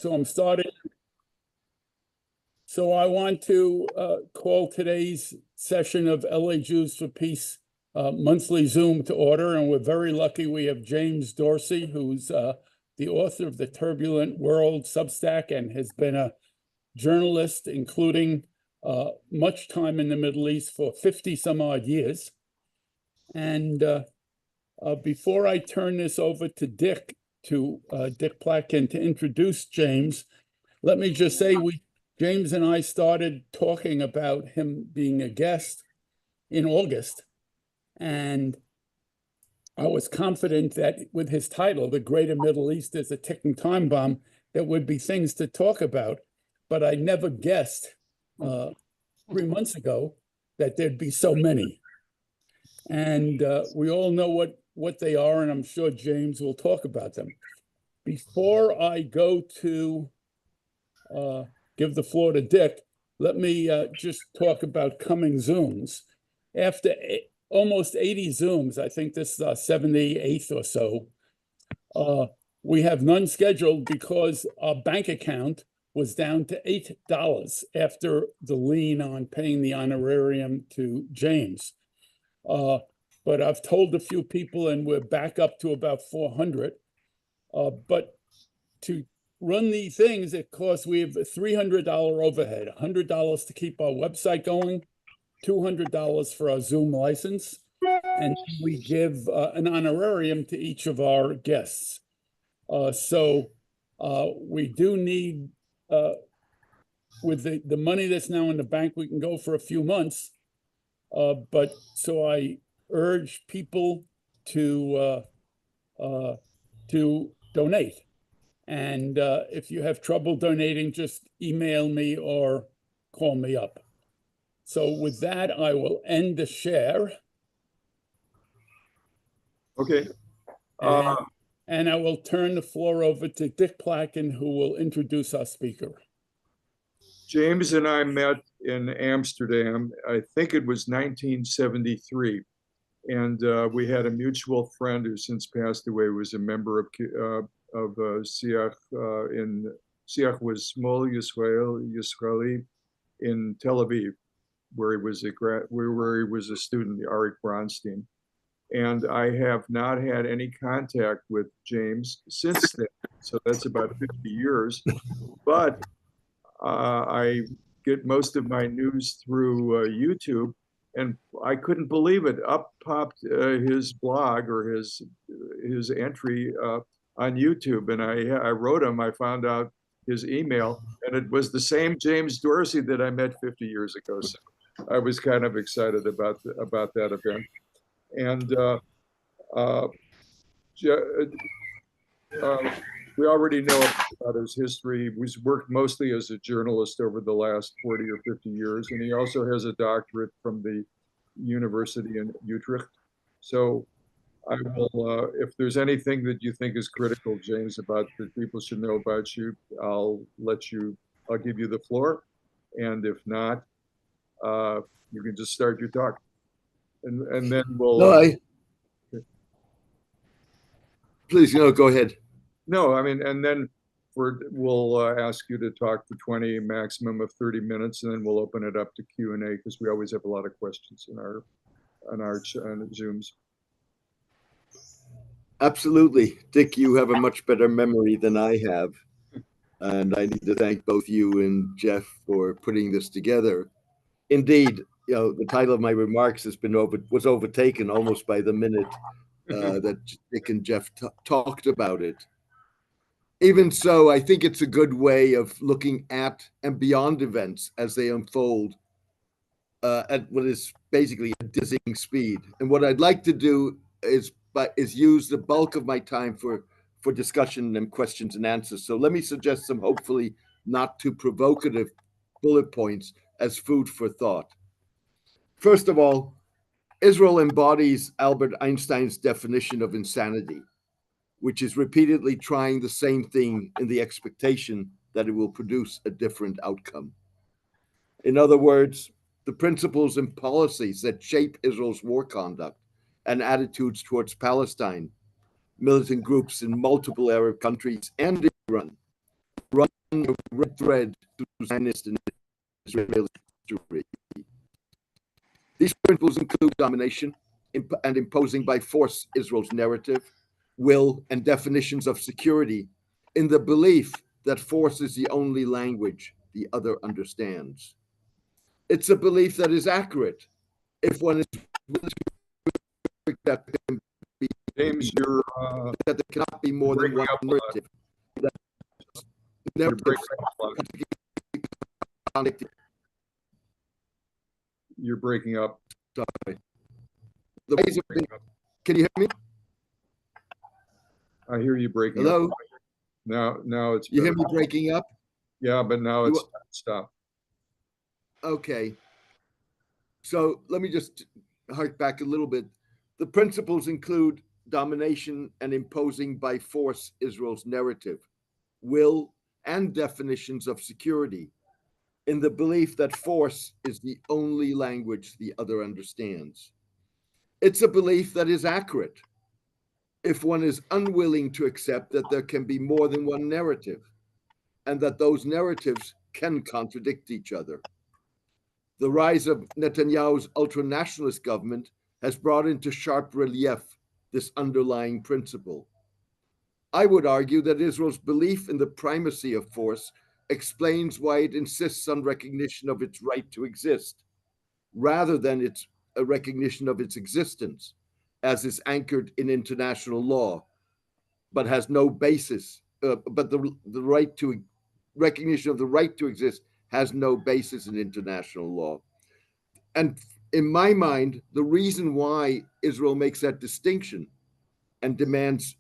So I'm starting. So I want to call today's session of LA Jews for Peace monthly Zoom to order. And we're very lucky we have James Dorsey, who's the author of the Turbulent World Substack and has been a journalist, including much time in the Middle East for 50 some odd years. And before I turn this over to Dick Plotkin to introduce James, let me just say James and I started talking about him being a guest in August, and I was confident that with his title, The Greater Middle East is a Ticking Time Bomb, there would be things to talk about, but I never guessed 3 months ago that there'd be so many. And we all know what they are, and I'm sure James will talk about them. Before I go to give the floor to Dick, let me just talk about coming Zooms. After almost 80 Zooms, I think this is our 78th or so, we have none scheduled because our bank account was down to $8 after the lien on paying the honorarium to James. But I've told a few people and we're back up to about 400. But to run these things, it costs, we have a $300 overhead, $100 to keep our website going, $200 for our Zoom license, and we give an honorarium to each of our guests. So we do need, with the money that's now in the bank, we can go for a few months. But so I urge people to donate. And if you have trouble donating, just email me or call me up. So with that, I will end the share. Okay. And I will turn the floor over to Dick Plotkin, who will introduce our speaker. James and I met in Amsterdam. I think it was 1973. And we had a mutual friend who since passed away, was a member of Siach Siach was small Israeli in Tel Aviv, where he was a student, Arik Bronstein. And I have not had any contact with James since then. So that's about 50 years. But I get most of my news through YouTube, and I couldn't believe it. Up popped his blog or his entry on YouTube, and I wrote him. I found out his email, and it was the same James Dorsey that I met 50 years ago. So I was kind of excited about that event. And we already know about his history. He's worked mostly as a journalist over the last 40 or 50 years, and he also has a doctorate from the University in Utrecht. So I will, if there's anything that you think is critical, James, about that people should know about you, I'll give you the floor. And if not, you can just start your talk. And then we'll... No, please, go ahead. No, I mean, and then we'll ask you to talk for 20, maximum of 30 minutes, and then we'll open it up to Q&A because we always have a lot of questions on our Zooms. Absolutely. Dick, you have a much better memory than I have. And I need to thank both you and Jeff for putting this together. Indeed, the title of my remarks was overtaken almost by the minute that Dick and Jeff talked about it. Even so, I think it's a good way of looking at and beyond events as they unfold at what is basically a dizzying speed. And what I'd like to do is use the bulk of my time for discussion and questions and answers. So let me suggest some hopefully not too provocative bullet points as food for thought. First of all, Israel embodies Albert Einstein's definition of insanity, which is repeatedly trying the same thing in the expectation that it will produce a different outcome. In other words, the principles and policies that shape Israel's war conduct and attitudes towards Palestine, militant groups in multiple Arab countries, and Iran running a red thread through Zionist and Israeli history. These principles include domination and imposing by force Israel's narrative, will, and definitions of security in the belief that force is the only language the other understands. It's a belief that is accurate if one is willing to accept James, that there cannot be more than one narrative. You're breaking up. Sorry. The ways of being, can you hear me? I hear you breaking Hello? up. Now it's You hear better. me breaking up? Yeah, but now it's stopped. Okay. So let me just hark back a little bit. The principles include domination and imposing by force Israel's narrative, will, and definitions of security, in the belief that force is the only language the other understands. It's a belief that is accurate if one is unwilling to accept that there can be more than one narrative and that those narratives can contradict each other. The rise of Netanyahu's ultra-nationalist government has brought into sharp relief this underlying principle. I would argue that Israel's belief in the primacy of force explains why it insists on recognition of its right to exist, rather than a recognition of its existence, as is anchored in international law, but has no basis. But the right to recognition of the right to exist has no basis in international law. And in my mind, the reason why Israel makes that distinction and demands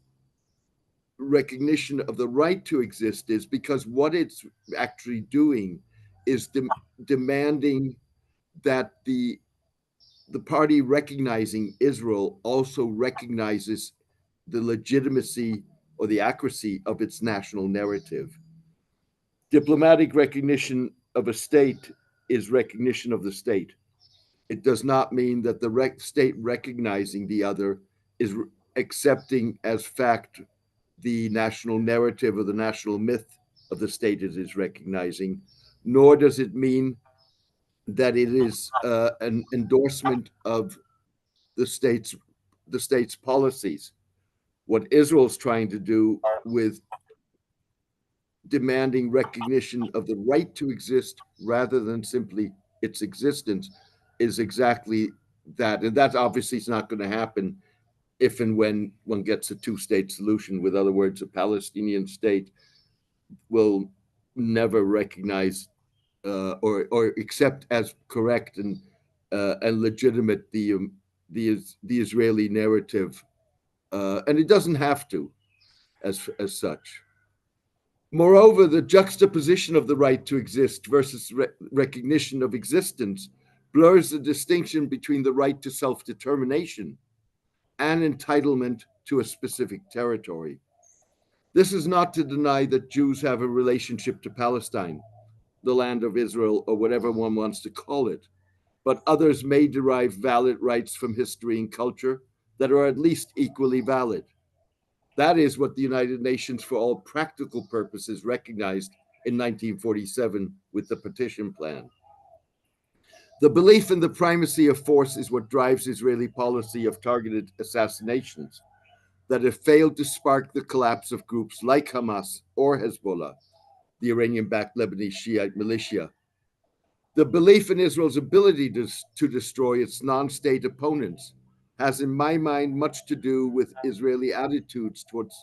recognition of the right to exist is because what it's actually doing is demanding that the party recognizing Israel also recognizes the legitimacy or the accuracy of its national narrative. Diplomatic recognition of a state is recognition of the state. It does not mean that the state recognizing the other is accepting as fact the national narrative or the national myth of the state it is recognizing, nor does it mean that it is an endorsement of the state's policies. What Israel's trying to do with demanding recognition of the right to exist rather than simply its existence is exactly that. And that obviously is not going to happen if and when one gets a two-state solution. With other words, a Palestinian state will never recognize or accept as correct and legitimate the Israeli narrative, and it doesn't have to, as such. Moreover, the juxtaposition of the right to exist versus recognition of existence blurs the distinction between the right to self-determination and entitlement to a specific territory. This is not to deny that Jews have a relationship to Palestine, the land of Israel, or whatever one wants to call it, but others may derive valid rights from history and culture that are at least equally valid. That is what the United Nations, for all practical purposes, recognized in 1947 with the Partition Plan. The belief in the primacy of force is what drives Israeli policy of targeted assassinations that have failed to spark the collapse of groups like Hamas or Hezbollah, the Iranian-backed Lebanese Shiite militia. The belief in Israel's ability to destroy its non-state opponents has, in my mind, much to do with Israeli attitudes towards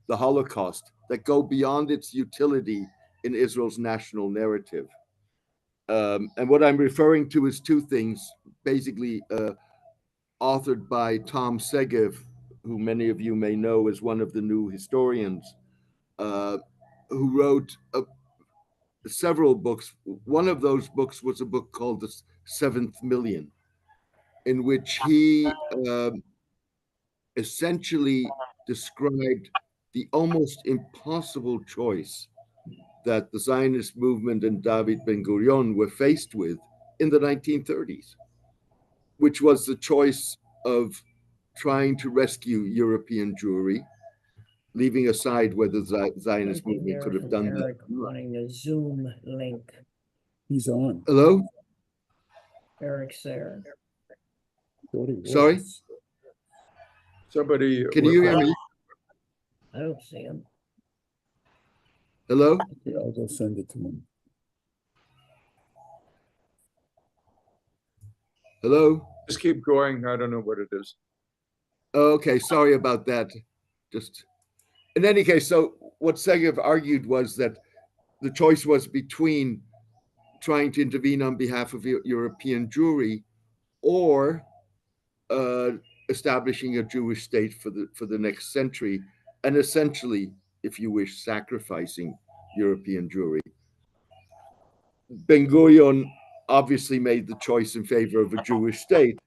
the Holocaust that go beyond its utility in Israel's national narrative. And what I'm referring to is two things, basically authored by Tom Segev, who many of you may know as one of the new historians, who wrote several books. One of those books was a book called The Seventh Million, in which he essentially described the almost impossible choice that the Zionist movement and David Ben-Gurion were faced with in the 1930s, which was the choice of trying to rescue European Jewry leaving aside whether the Zionist Something movement here could have from done that. Eric wanting a Zoom link. He's on. Hello? Eric's there. Thought he Sorry? was. Somebody. Can you hear me? I don't see him. Hello? Yeah, I'll go send it to him. Hello? Just keep going. I don't know what it is. Okay, sorry about that. Just in any case, so what Segev argued was that the choice was between trying to intervene on behalf of European Jewry or establishing a Jewish state for the next century, and essentially, if you wish, sacrificing European Jewry. Ben-Gurion obviously made the choice in favor of a Jewish state,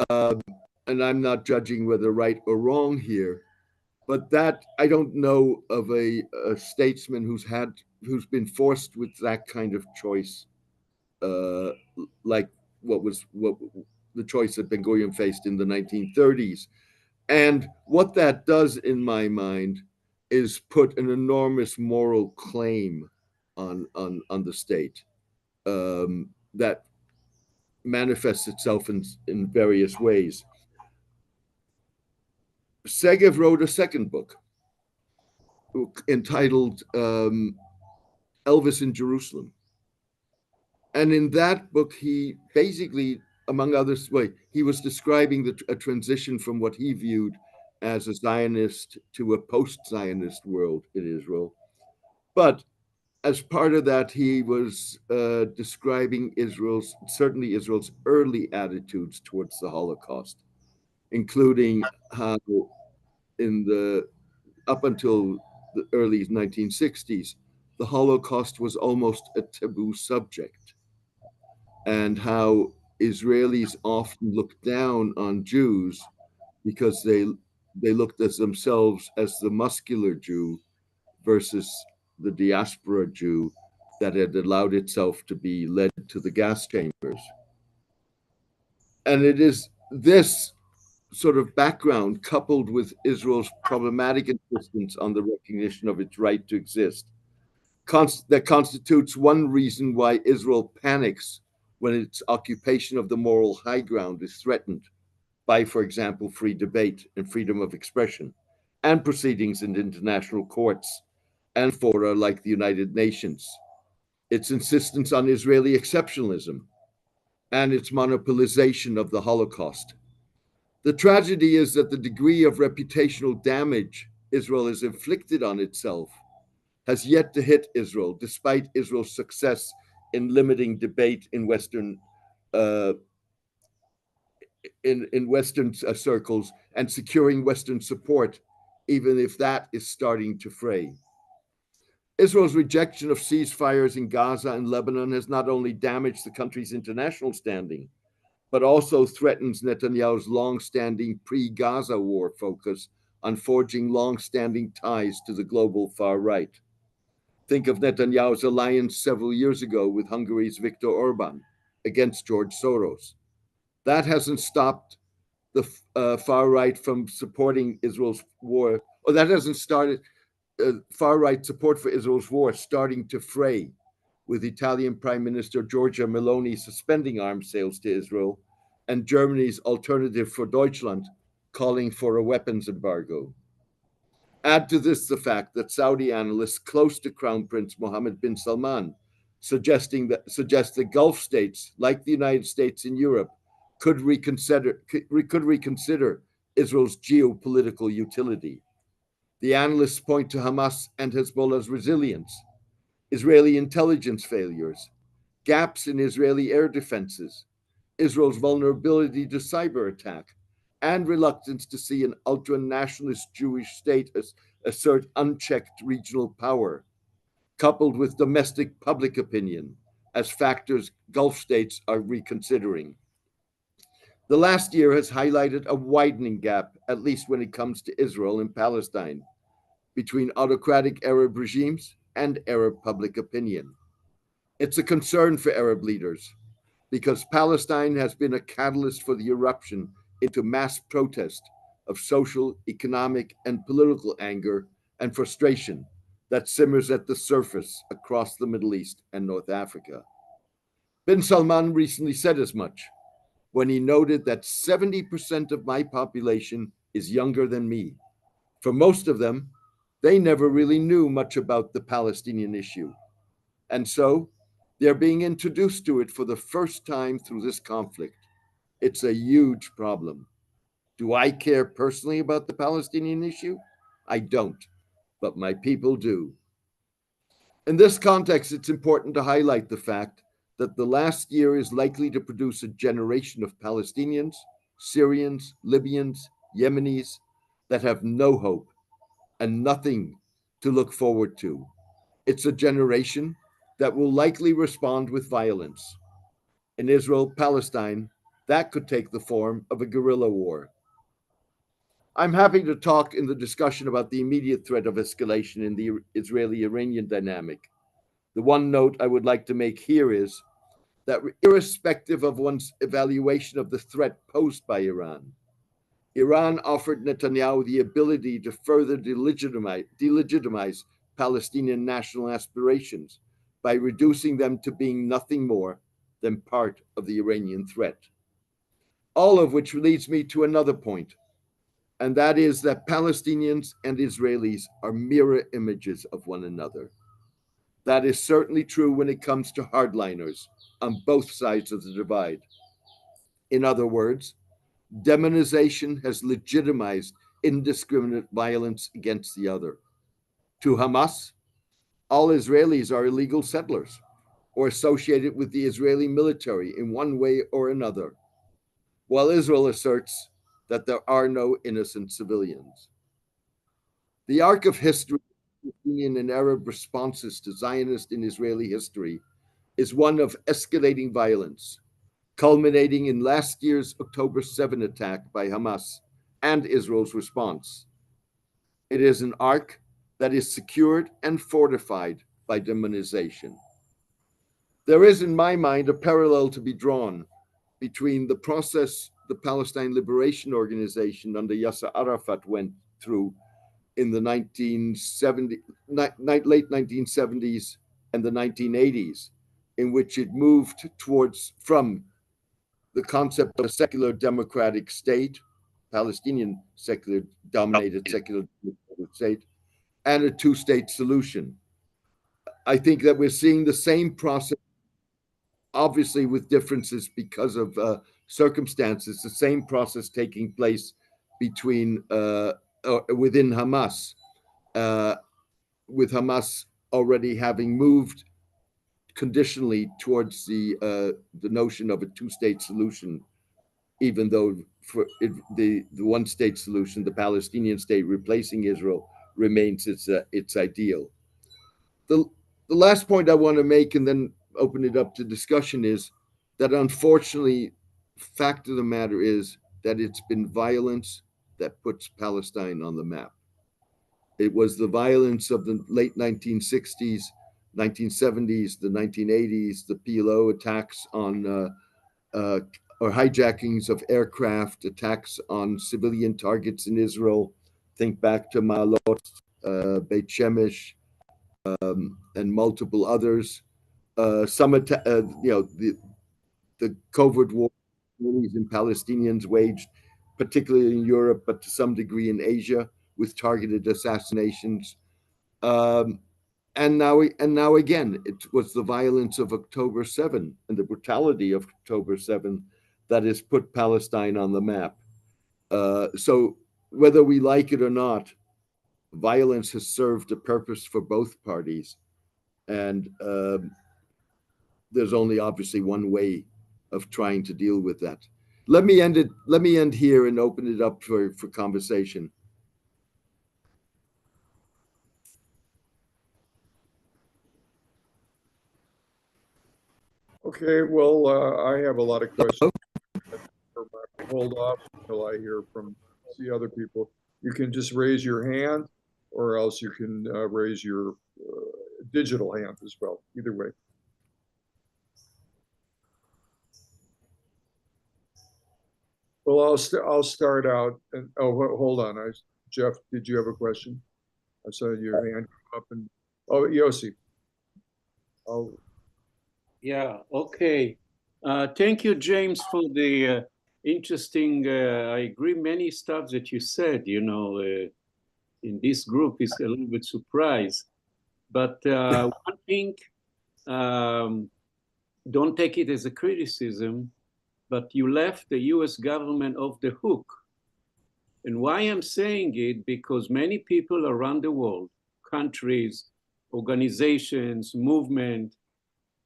and I'm not judging whether right or wrong here, but that I don't know of a statesman who's been forced with that kind of choice, like what the choice that Ben-Gurion faced in the 1930s. And what that does, in my mind, is put an enormous moral claim on the state that manifests itself in various ways. Segev wrote a second book entitled Elvis in Jerusalem. And in that book, he basically, among others, he was describing a transition from what he viewed as a Zionist to a post-Zionist world in Israel. But as part of that, he was describing certainly Israel's early attitudes towards the Holocaust, including how up until the early 1960s, the Holocaust was almost a taboo subject, and how Israelis often looked down on Jews because they looked at themselves as the muscular Jew versus the diaspora Jew that had allowed itself to be led to the gas chambers. And it is this sort of background, coupled with Israel's problematic insistence on the recognition of its right to exist, that constitutes one reason why Israel panics when its occupation of the moral high ground is threatened by, for example, free debate and freedom of expression, and proceedings in international courts and fora like the United Nations, its insistence on Israeli exceptionalism, and its monopolization of the Holocaust. The tragedy is that the degree of reputational damage Israel has inflicted on itself has yet to hit Israel, despite Israel's success in limiting debate in Western circles and securing Western support, even if that is starting to fray. Israel's rejection of ceasefires in Gaza and Lebanon has not only damaged the country's international standing, but also threatens Netanyahu's long-standing pre-Gaza war focus on forging long-standing ties to the global far right. Think of Netanyahu's alliance several years ago with Hungary's Viktor Orban against George Soros. That hasn't stopped the far right from supporting Israel's war, or that hasn't started far right support for Israel's war starting to fray, with Italian Prime Minister Giorgia Meloni suspending arms sales to Israel and Germany's Alternative for Deutschland calling for a weapons embargo. Add to this the fact that Saudi analysts close to Crown Prince Mohammed bin Salman suggest that Gulf states, like the United States and Europe, could reconsider Israel's geopolitical utility. The analysts point to Hamas and Hezbollah's resilience, Israeli intelligence failures, gaps in Israeli air defenses, Israel's vulnerability to cyber attack, and reluctance to see an ultra-nationalist Jewish state assert unchecked regional power, coupled with domestic public opinion as factors Gulf states are reconsidering. The last year has highlighted a widening gap, at least when it comes to Israel and Palestine, between autocratic Arab regimes and Arab public opinion. It's a concern for Arab leaders because Palestine has been a catalyst for the eruption into mass protest of social, economic, and political anger and frustration that simmers at the surface across the Middle East and North Africa. Bin Salman recently said as much when he noted that 70% of my population is younger than me. For most of them, they never really knew much about the Palestinian issue. And so they're being introduced to it for the first time through this conflict. It's a huge problem. Do I care personally about the Palestinian issue? I don't, but my people do. In this context, it's important to highlight the fact that the last year is likely to produce a generation of Palestinians, Syrians, Libyans, Yemenis that have no hope and nothing to look forward to. It's a generation that will likely respond with violence. In Israel, Palestine, that could take the form of a guerrilla war. I'm happy to talk in the discussion about the immediate threat of escalation in the Israeli-Iranian dynamic. The one note I would like to make here is that irrespective of one's evaluation of the threat posed by Iran, Iran offered Netanyahu the ability to further delegitimize Palestinian national aspirations by reducing them to being nothing more than part of the Iranian threat. All of which leads me to another point, and that is that Palestinians and Israelis are mirror images of one another. That is certainly true when it comes to hardliners on both sides of the divide. In other words, demonization has legitimized indiscriminate violence against the other. To Hamas, all Israelis are illegal settlers or associated with the Israeli military in one way or another, while Israel asserts that there are no innocent civilians. The arc of history, Palestinian and Arab responses to Zionist and Israeli history, is one of escalating violence, culminating in last year's October 7 attack by Hamas and Israel's response. It is an arc that is secured and fortified by demonization. There is, in my mind, a parallel to be drawn between the process the Palestine Liberation Organization under Yasser Arafat went through in the late 1970s and the 1980s, in which it moved from the concept of a secular democratic state, Palestinian dominated secular state, and a two-state solution. I think that we're seeing the same process, obviously with differences because of circumstances, the same process taking place within Hamas, with Hamas already having moved conditionally towards the notion of a two-state solution, even though the one-state solution, the Palestinian state replacing Israel, remains its ideal. The last point I want to make, and then open it up to discussion, is that unfortunately, fact of the matter is that it's been violence that puts Palestine on the map. It was the violence of the late 1960s, 1970s, the 1980s, the PLO attacks on or hijackings of aircraft, attacks on civilian targets in Israel. Think back to Ma'alot, Beit Shemesh, and multiple others. The covert war Israelis and Palestinians waged, particularly in Europe, but to some degree in Asia, with targeted assassinations. And now again, it was the violence of October 7 and the brutality of October 7 that has put Palestine on the map. So whether we like it or not, violence has served a purpose for both parties. And there's only obviously one way of trying to deal with that. Let me end here and open it up for conversation. Okay, well, I have a lot of questions. Hold off until I hear from the other people. You can just raise your hand, or else you can raise your digital hand as well. Either way. Well, I'll start out. And hold on. Jeff, did you have a question? I saw your hand come up and Yossi. Oh, Yeah, okay. Thank you, James, for the interesting, I agree many stuff that you said, in this group is a little bit surprised. But one thing, don't take it as a criticism, but you left the US government off the hook. And why I'm saying it, because many people around the world, countries, organizations, movement,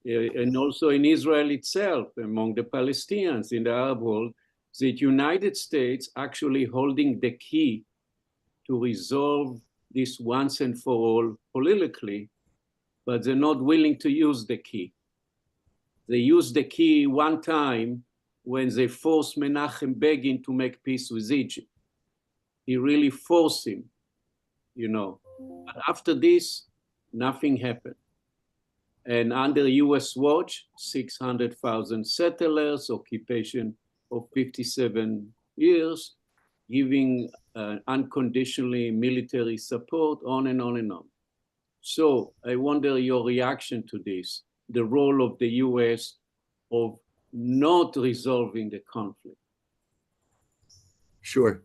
and also in Israel itself, among the Palestinians in the Arab world, the United States actually holding the key to resolve this once and for all politically, but they're not willing to use the key. They used the key one time when they forced Menachem Begin to make peace with Egypt. He really forced him, But after this, nothing happened. And under US watch, 600,000 settlers, occupation of 57 years, giving unconditionally military support, on and on and on. So I wonder your reaction to this, the role of the US of not resolving the conflict. Sure.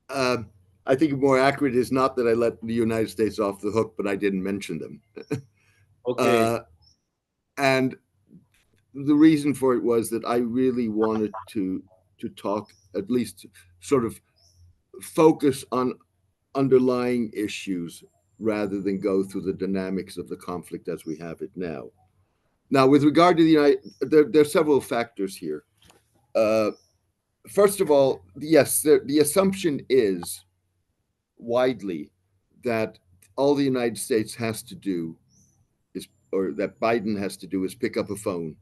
I think more accurate is not that I let the United States off the hook, but I didn't mention them. Okay. And the reason for it was that I really wanted to talk, at least sort of focus on underlying issues rather than go through the dynamics of the conflict as we have it now. Now, with regard to the there are several factors here. First of all, yes, the assumption is widely that all the United States has to do is, or that Biden has to do, is pick up a phone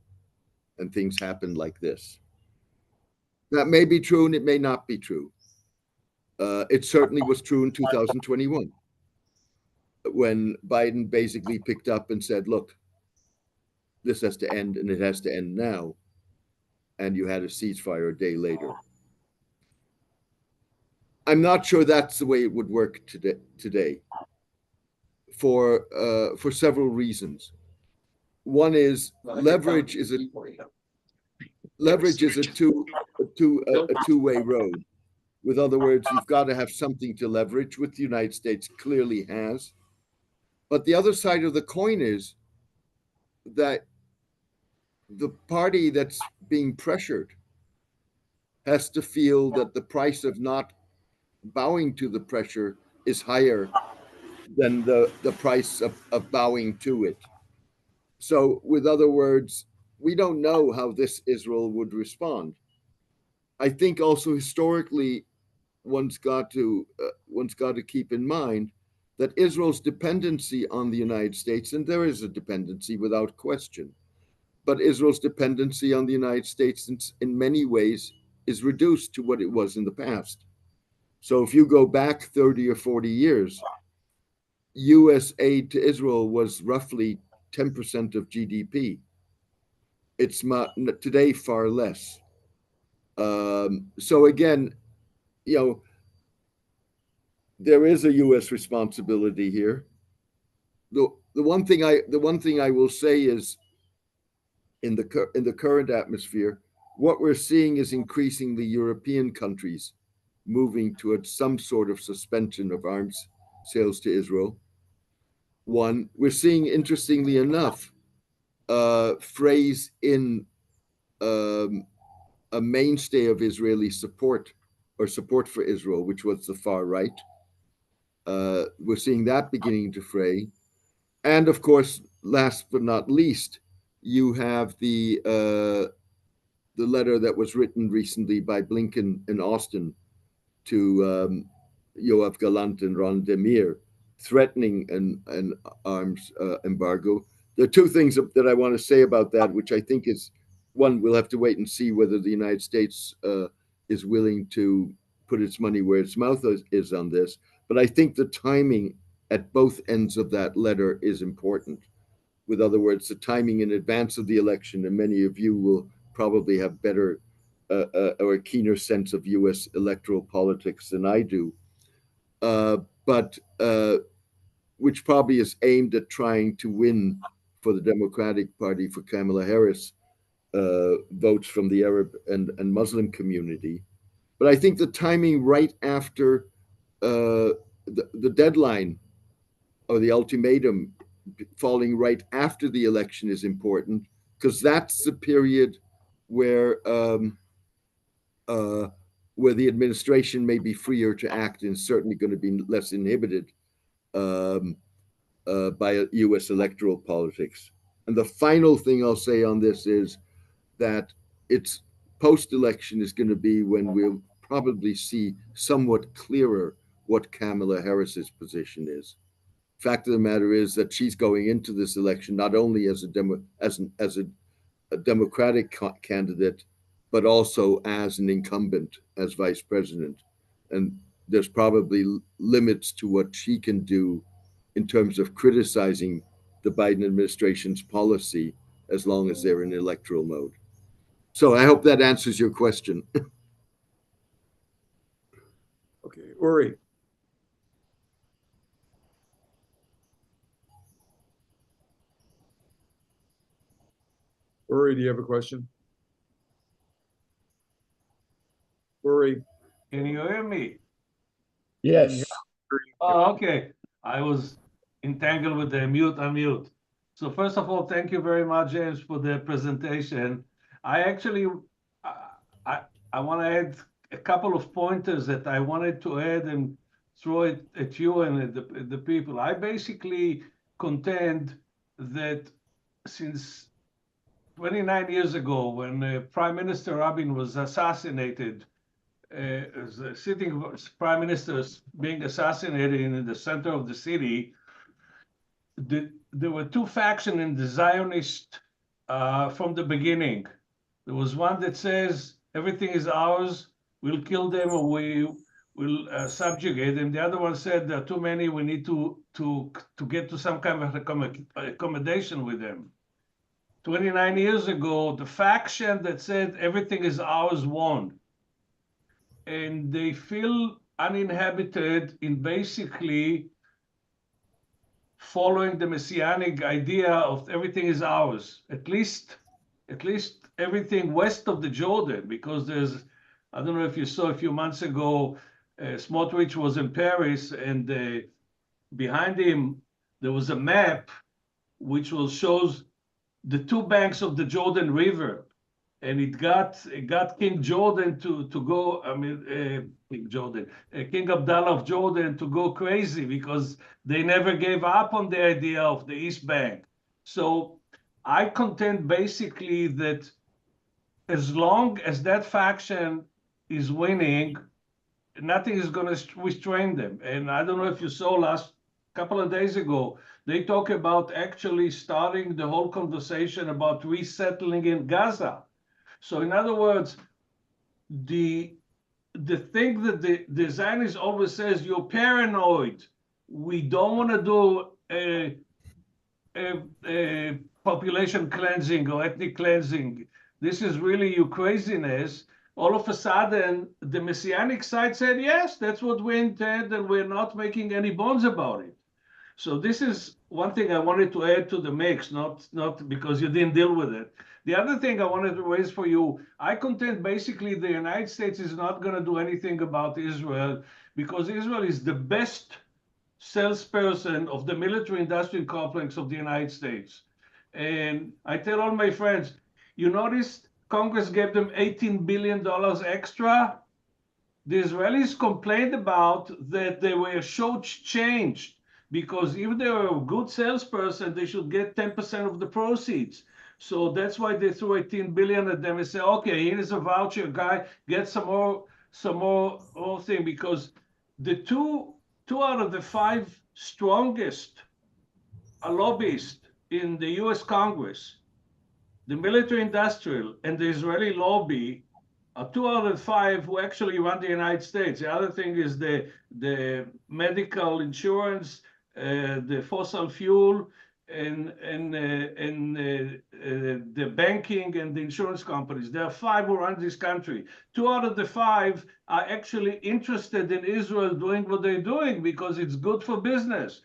and things happen like this. That may be true and it may not be true. It certainly was true in 2021 when Biden basically picked up and said, look, this has to end and it has to end now. And you had a ceasefire a day later. I'm not sure that's the way it would work today for several reasons. One is leverage is a two-way road. With other words, you've got to have something to leverage, which the United States clearly has. But the other side of the coin is that the party that's being pressured has to feel that the price of not bowing to the pressure is higher than the price of bowing to it. So, with other words, we don't know how this Israel would respond. I think also historically, one's got to keep in mind that Israel's dependency on the United States, and there is a dependency without question, but Israel's dependency on the United States in many ways is reduced to what it was in the past. So if you go back 30 or 40 years, US aid to Israel was roughly 10% of GDP. It's today far less. So again, there is a U.S. responsibility here. The one thing I will say is, in the current atmosphere, what we're seeing is increasingly European countries moving towards some sort of suspension of arms sales to Israel. One, we're seeing, interestingly enough, phrase in a mainstay of Israeli support or support for Israel, which was the far right. We're seeing that beginning to fray. And of course, last but not least, you have the letter that was written recently by Blinken in Austin to Yoav Gallant and Ron Demir, threatening an arms embargo. There are two things that I want to say about that, which I think is, one, we'll have to wait and see whether the United States is willing to put its money where its mouth is on this. But I think the timing at both ends of that letter is important. With other words, the timing in advance of the election, and many of you will probably have better or a keener sense of U.S. electoral politics than I do, but which probably is aimed at trying to win for the Democratic Party, for Kamala Harris, votes from the Arab and Muslim community. But I think the timing right after the deadline or the ultimatum falling right after the election is important, because that's the period where the administration may be freer to act and certainly going to be less inhibited by U.S. electoral politics. And the final thing I'll say on this is that it's post-election is going to be when we'll probably see somewhat clearer what Kamala Harris's position is. Fact of the matter is that she's going into this election not only as a Democratic candidate, but also as an incumbent, as vice president. And there's probably limits to what she can do in terms of criticizing the Biden administration's policy as long as they're in electoral mode. So I hope that answers your question. Okay, Uri. Uri, do you have a question? Uri. Can you hear me? Yes. Oh, okay. I was entangled with the unmute. So first of all, thank you very much, James, for the presentation. I actually, I want to add a couple of pointers that I wanted to add and throw it at you and the people. I basically contend that since 29 years ago, when Prime Minister Rabin was assassinated, sitting prime minister being assassinated in the center of the city, there were two factions in the Zionist from the beginning. There was one that says everything is ours, we'll kill them or we will subjugate them. The other one said there are too many, we need to get to some kind of accommodation with them. 29 years ago, the faction that said everything is ours won. And they feel uninhabited in basically following the messianic idea of everything is ours, at least everything west of the Jordan, because there's, I don't know if you saw a few months ago, Smotrich was in Paris, and behind him there was a map which shows the two banks of the Jordan River. And it got King Jordan to go. I mean, King Abdullah of Jordan to go crazy because they never gave up on the idea of the East Bank. So I contend basically that as long as that faction is winning, nothing is going to restrain them. And I don't know if you saw last couple of days ago, they talk about actually starting the whole conversation about resettling in Gaza. So in other words, the thing that the Zionist always says, you're paranoid. We don't want to do a population cleansing or ethnic cleansing. This is really your craziness. All of a sudden, the Messianic side said, yes, that's what we intend, and we're not making any bones about it. So this is one thing I wanted to add to the mix, not because you didn't deal with it. The other thing I wanted to raise for you, I contend basically the United States is not going to do anything about Israel because Israel is the best salesperson of the military-industrial complex of the United States. And I tell all my friends, you noticed Congress gave them $18 billion extra? The Israelis complained about that they were shortchanged because if they were a good salesperson, they should get 10% of the proceeds. So that's why they threw 18 billion at them and say, okay, here's a voucher, guy, get some more thing, because the two out of the 5 strongest lobbyists in the US Congress, the military industrial and the Israeli lobby, are 2 out of 5 who actually run the United States. The other thing is the medical insurance, the fossil fuel, the banking and the insurance companies. There are 5 who run this country. 2 out of the 5 are actually interested in Israel doing what they're doing because it's good for business.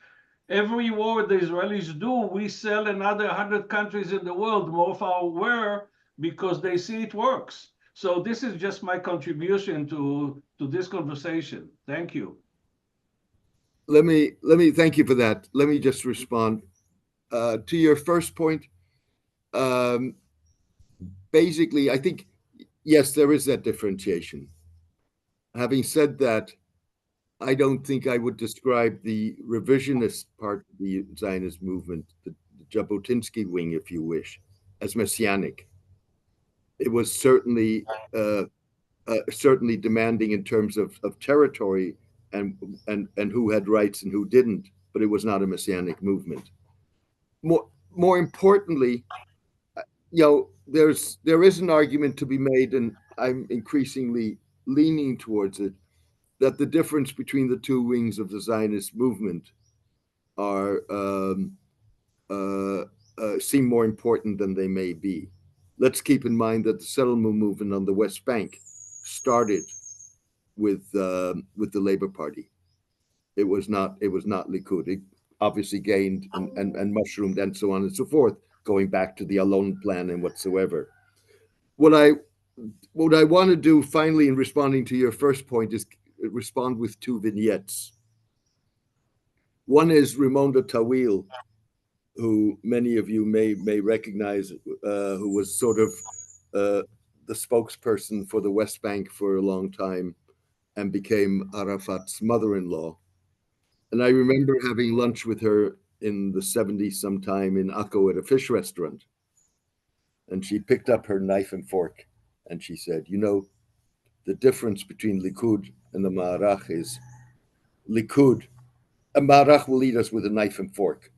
Every war the Israelis do, we sell another 100 countries in the world more of our ware because they see it works. So this is just my contribution to this conversation. Thank you. Let me thank you for that. Let me just respond to your first point. Basically, I think yes, there is that differentiation. Having said that, I don't think I would describe the revisionist part of the Zionist movement, the Jabotinsky wing, if you wish, as messianic. It was certainly certainly demanding in terms of territory and who had rights and who didn't, but it was not a messianic movement. More importantly, there is an argument to be made, and I'm increasingly leaning towards it, that the difference between the 2 wings of the Zionist movement are seem more important than they may be. Let's keep in mind that the settlement movement on the West Bank started with the Labour Party. It was not Likud. It obviously gained and mushroomed and so on and so forth, going back to the Alon plan and whatsoever. What I want to do finally in responding to your first point is respond with 2 vignettes. One is Raimonda Tawil, who many of you may recognize, who was sort of the spokesperson for the West Bank for a long time and became Arafat's mother-in-law. And I remember having lunch with her in the 70s sometime in Akko at a fish restaurant. And she picked up her knife and fork and she said, the difference between Likud and the Ma'arach is Likud, a Ma'arach will eat us with a knife and fork.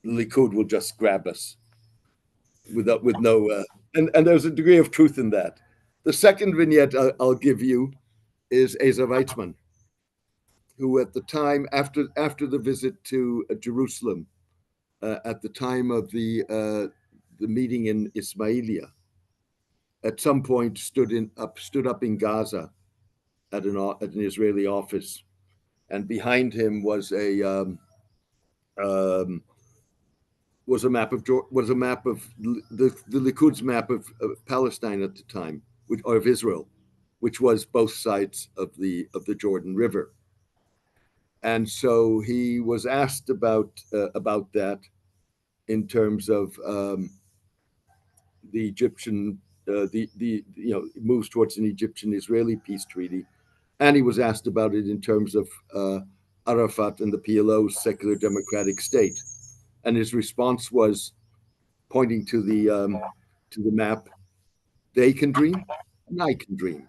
Likud will just grab us with no, and there's a degree of truth in that. The second vignette I'll give you is Asa Weitzman, who at the time, after the visit to Jerusalem, at the time of the meeting in Ismailia, at some point stood up in Gaza at an Israeli office, and behind him was a map of the Likud's map of Palestine at the time, or of Israel, which was both sides of the Jordan River. And so he was asked about that in terms of the Egyptian, moves towards an Egyptian-Israeli peace treaty, and he was asked about it in terms of Arafat and the PLO's secular democratic state. And his response was, pointing to the map, they can dream, and I can dream.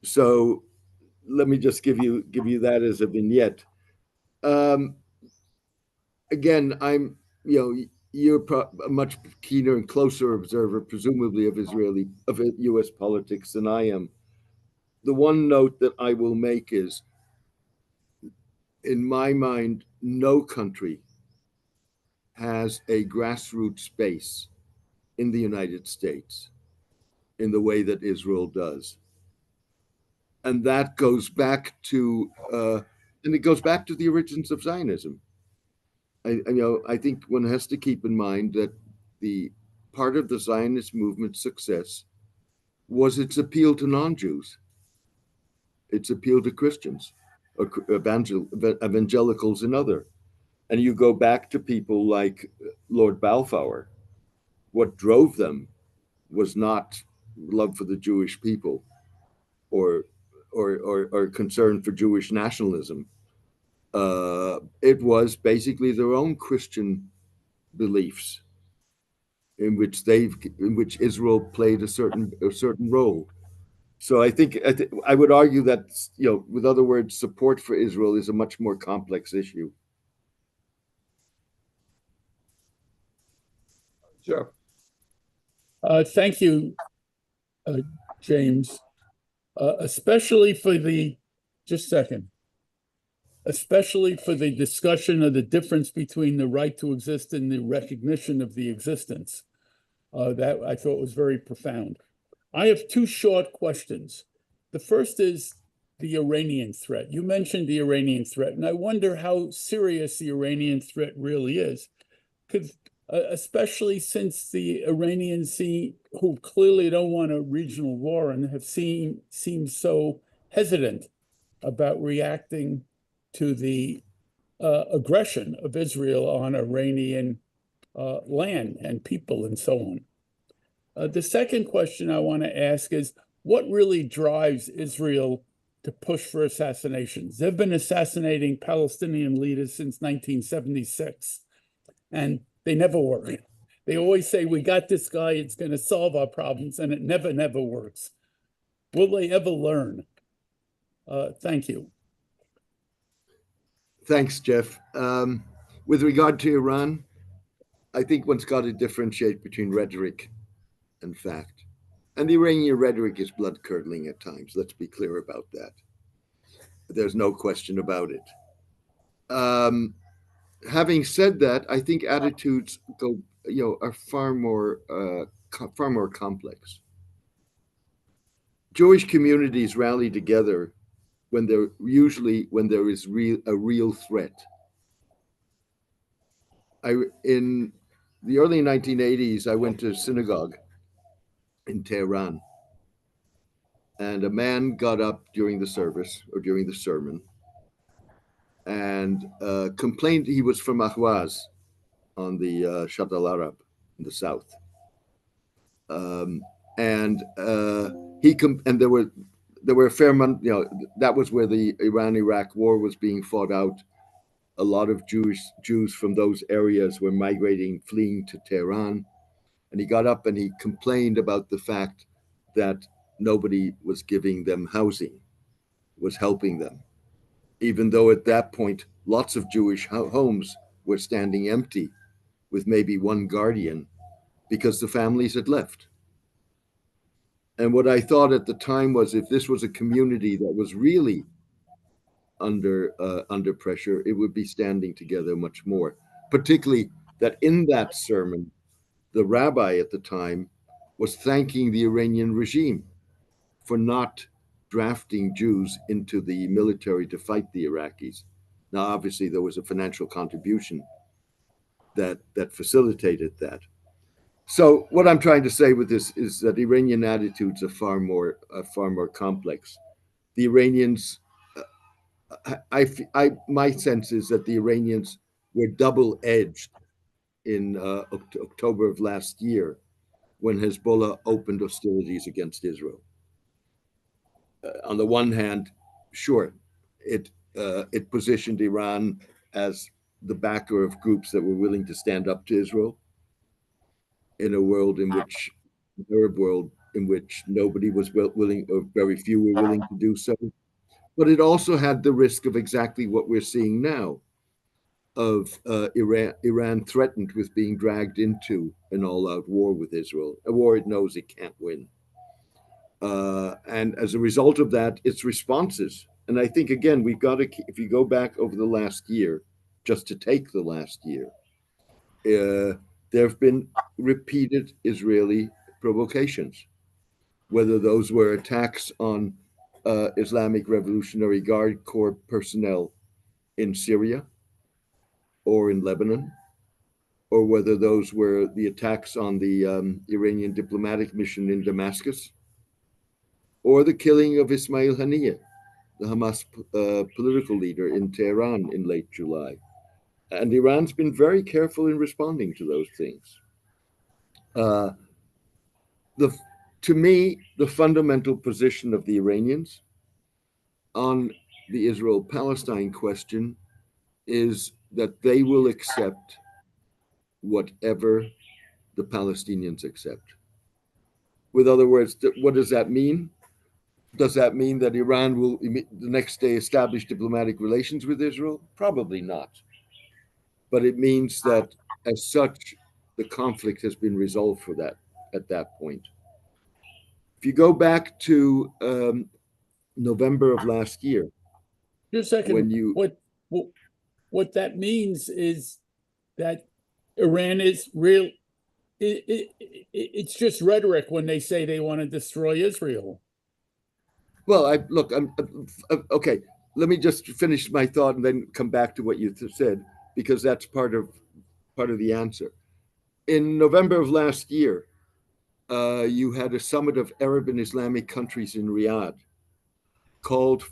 So let me just give you that as a vignette. Again, you're a much keener and closer observer, presumably, of U.S. politics than I am. The one note that I will make is, in my mind, no country has a grassroots base in the United States in the way that Israel does. And that goes back to, the origins of Zionism. I think one has to keep in mind that the part of the Zionist movement's success was its appeal to non-Jews, its appeal to Christians, or evangelicals and other. And you go back to people like Lord Balfour. What drove them was not love for the Jewish people or concern for Jewish nationalism. It was basically their own Christian beliefs in which Israel played a certain role. So I think I would argue that, with other words, support for Israel is a much more complex issue. Jeff. Thank you, James, especially for just a second. especially for the discussion of the difference between the right to exist and the recognition of the existence. That I thought was very profound. I have two short questions. The first is the Iranian threat. You mentioned the Iranian threat, and I wonder how serious the Iranian threat really is. Because especially since the Iranians who clearly don't want a regional war and have seemed so hesitant about reacting to the aggression of Israel on Iranian land and people and so on. The second question I want to ask is, what really drives Israel to push for assassinations? They've been assassinating Palestinian leaders since 1976, and they never work. They always say, we got this guy, it's going to solve our problems, and it never, never works. Will they ever learn? Thank you. Thanks, Jeff. With regard to Iran, I think one's got to differentiate between rhetoric and fact. And the Iranian rhetoric is blood-curdling at times. Let's be clear about that. There's no question about it. Having said that, I think attitudes are far more complex. Jewish communities rally together when there is a real threat. In the early 1980s, I went to synagogue in Tehran, and a man got up during the service or during the sermon and complained. He was from Ahwaz on the Shat al-Arab in the south, and there were a fair amount. That was where the Iran-Iraq war was being fought out. A lot of Jews from those areas were migrating, fleeing to Tehran. And he got up and he complained about the fact that nobody was giving them housing, was helping them, even though at that point, lots of Jewish homes were standing empty with maybe one guardian because the families had left. And what I thought at the time was, if this was a community that was really under pressure, it would be standing together much more, particularly that in that sermon, the rabbi at the time was thanking the Iranian regime for not drafting Jews into the military to fight the Iraqis. Now, obviously, there was a financial contribution that facilitated that. So what I'm trying to say with this is that Iranian attitudes are far more complex. The Iranians, my sense is that the Iranians were double-edged in October of last year, when Hezbollah opened hostilities against Israel. On the one hand, sure, it positioned Iran as the backer of groups that were willing to stand up to Israel in a world in which, Arab world, in which nobody was willing, or very few were willing to do so. But it also had the risk of exactly what we're seeing now, of Iran threatened with being dragged into an all-out war with Israel, a war it knows it can't win. And as a result of that, its responses. And I think, again, we've got to, if you go back over the last year, just to take the last year, there have been repeated Israeli provocations, whether those were attacks on Islamic Revolutionary Guard Corps personnel in Syria or in Lebanon, or whether those were the attacks on the Iranian diplomatic mission in Damascus, or the killing of Ismail Haniyeh, the Hamas political leader in Tehran in late July. And Iran's been very careful in responding to those things. To me, the fundamental position of the Iranians on the Israel-Palestine question is that they will accept whatever the Palestinians accept. With other words, what does that mean? Does that mean that Iran will the next day establish diplomatic relations with Israel? Probably not. But it means that as such, the conflict has been resolved for that at that point. If you go back to November of last year, Just a second. when you what that means is that Iran is real. It's just rhetoric when they say they want to destroy Israel. Well, okay. Let me just finish my thought and then come back to what you said, because that's part of the answer. In November of last year, you had a summit of Arab and Islamic countries in Riyadh, called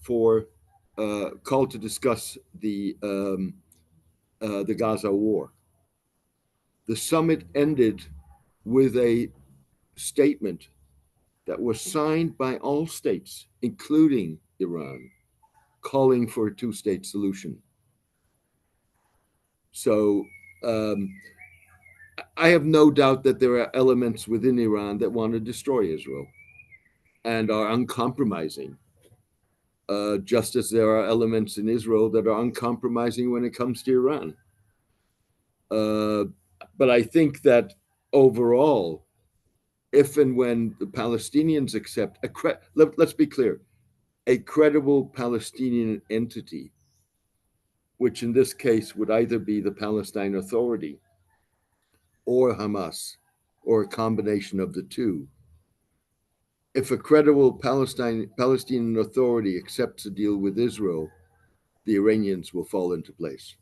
to discuss the Gaza war. The summit ended with a statement that was signed by all states, including Iran, calling for a two-state solution. So I have no doubt that there are elements within Iran that want to destroy Israel and are uncompromising, just as there are elements in Israel that are uncompromising when it comes to Iran. But I think that overall, if and when the Palestinians accept, let's be clear, a credible Palestinian entity, which in this case would either be the Palestine Authority or Hamas, or a combination of the two. If a credible Palestinian Authority accepts a deal with Israel, the Iranians will fall into place.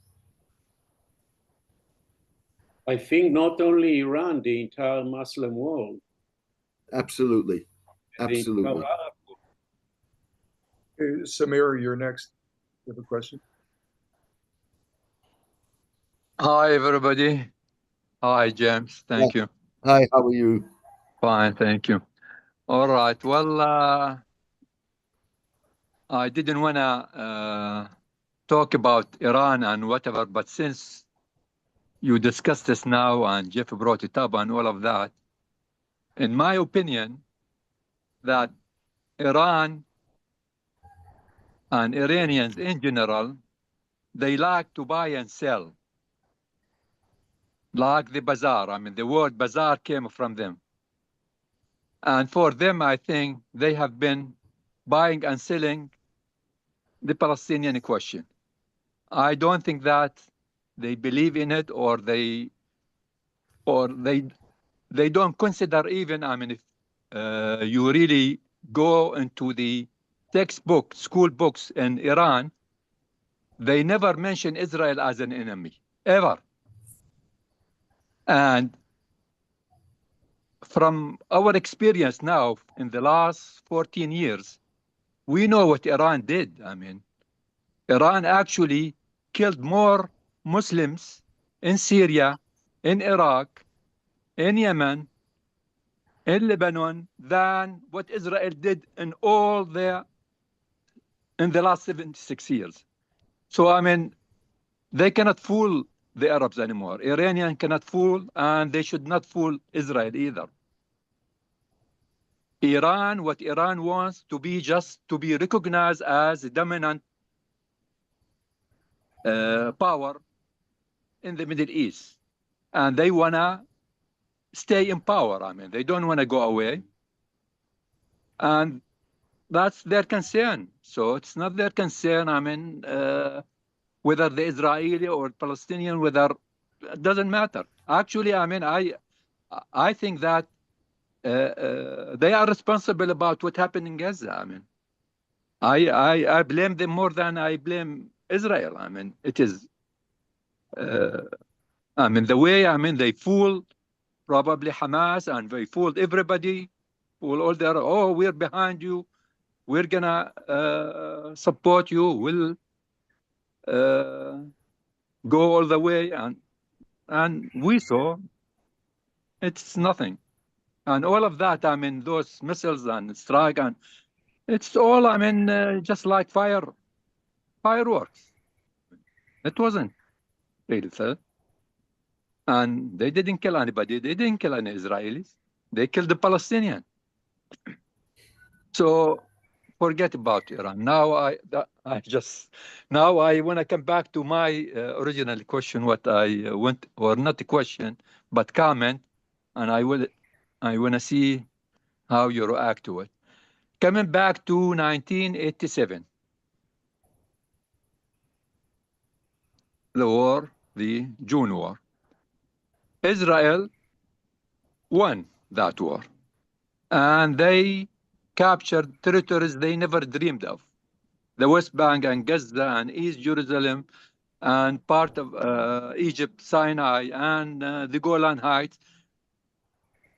I think not only Iran, the entire Muslim world. Absolutely. Absolutely. Samir, you're next. You have a question? Hi, everybody. Hi, James. Thank you. Hi, how are you? Fine, thank you. All right. Well, I didn't want to talk about Iran and whatever, but since you discussed this now and Jeff brought it up and all of that, in my opinion, that Iran and Iranians in general, they like to buy and sell. Like the bazaar. I mean, the word bazaar came from them. And for them, I think they have been buying and selling the Palestinian question. I don't think that they believe in it, or they don't consider even, I mean, if you really go into the textbook, school books in Iran, they never mention Israel as an enemy, ever. And from our experience now in the last 14 years, we know what Iran did. I mean, Iran actually killed more Muslims in Syria, in Iraq, in Yemen, in Lebanon than what Israel did in the last 76 years. So, I mean, they cannot fool the Arabs anymore. Iranian cannot fool, and they should not fool Israel either. What Iran wants to be just to be recognized as a dominant power in the Middle East. And they want to stay in power. I mean, they don't want to go away. And that's their concern. So it's not their concern, I mean, whether the Israeli or Palestinian, it doesn't matter. Actually, I mean, I think that they are responsible about what happened in Gaza. I mean, I blame them more than I blame Israel. I mean, it is, I mean, the way, I mean, they fooled probably Hamas, and they fooled everybody, fool all their, oh, we're behind you, we're gonna support you, we'll go all the way, and we saw it's nothing. And all of that, I mean, those missiles and strike, and it's all, I mean, just like fireworks. It wasn't really fair. And they didn't kill anybody. They didn't kill any Israelis. They killed the Palestinian. So forget about Iran. Now I want to come back to my original question, what I want, or not a question, but comment, and I want to see how you react to it. Coming back to 1987, the war, the June war. Israel won that war, and they captured territories they never dreamed of. The West Bank and Gaza and East Jerusalem and part of Egypt, Sinai, and the Golan Heights.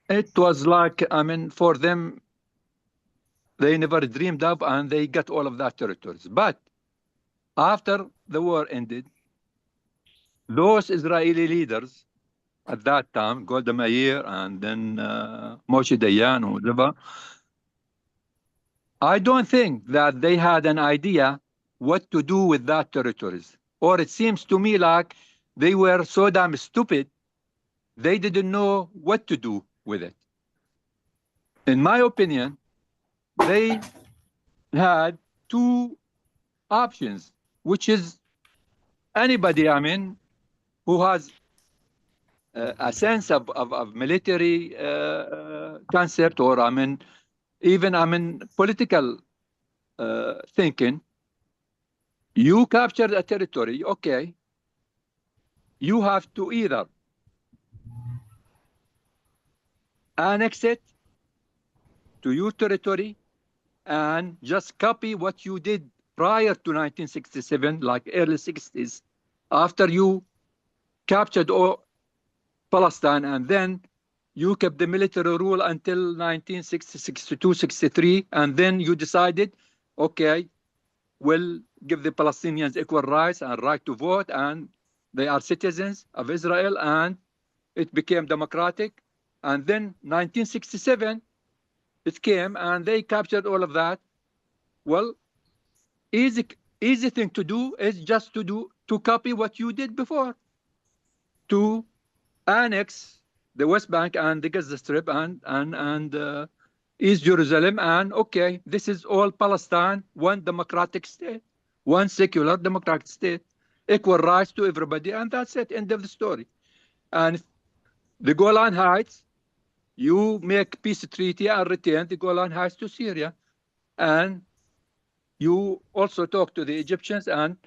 It was like, I mean, for them, they never dreamed of, and they got all of that territories. But after the war ended, those Israeli leaders at that time, Golda Meir and then Moshe Dayan or whatever, I don't think that they had an idea what to do with that territories. Or it seems to me like they were so damn stupid, they didn't know what to do with it. In my opinion, they had two options, which is anybody, I mean, who has a sense of military concept, or I mean, even I mean political thinking. You captured a territory, okay. You have to either annex it to your territory and just copy what you did prior to 1967, like early 60s, after you captured all Palestine, and then you kept the military rule until 1960, 62, 63, and then you decided, okay, we'll give the Palestinians equal rights and right to vote, and they are citizens of Israel, and it became democratic. And then 1967, it came, and they captured all of that. Well, easy thing to do is just to copy what you did before, to annex the West Bank and the Gaza Strip and East Jerusalem, and okay, this is all Palestine, one democratic state, one secular democratic state, equal rights to everybody, and that's it, end of the story. And the Golan Heights, you make peace treaty and return the Golan Heights to Syria, and you also talk to the Egyptians, and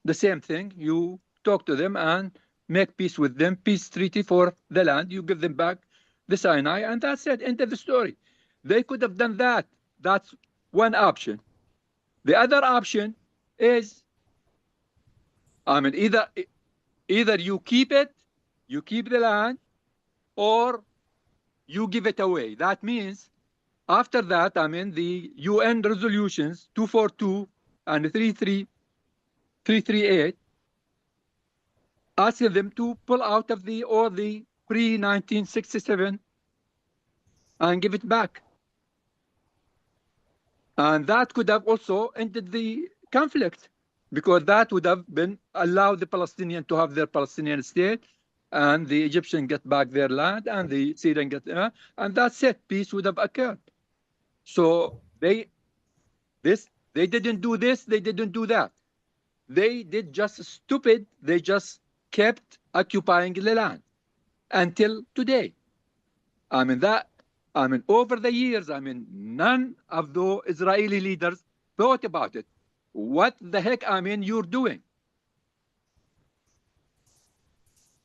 the same thing, you talk to them and make peace with them, peace treaty for the land, you give them back the Sinai, and that's it, end of the story. They could have done that. That's one option. The other option is, I mean, either you keep it, you keep the land, or you give it away. That means after that, I mean, the UN resolutions 242 and 338 asking them to pull out of all the pre-1967 and give it back. And that could have also ended the conflict, because that would have been allowed the Palestinians to have their Palestinian state, and the Egyptians get back their land, and the Syrian get, and that's it. Peace would have occurred. So they didn't do this, they didn't do that. They did just stupid. They just kept occupying the land until today. I mean, over the years, I mean, none of the Israeli leaders thought about it. What the heck, I mean, you're doing?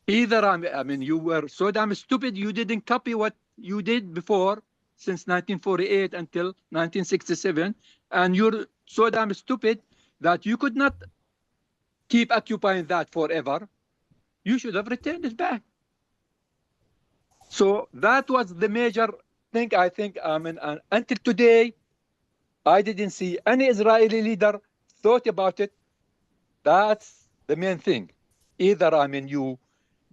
Either, I mean, you were so damn stupid, you didn't copy what you did before since 1948 until 1967, and you're so damn stupid that you could not keep occupying that forever. You should have returned it back. So that was the major thing, I think. I mean, until today, I didn't see any Israeli leader thought about it. That's the main thing. Either, I mean, you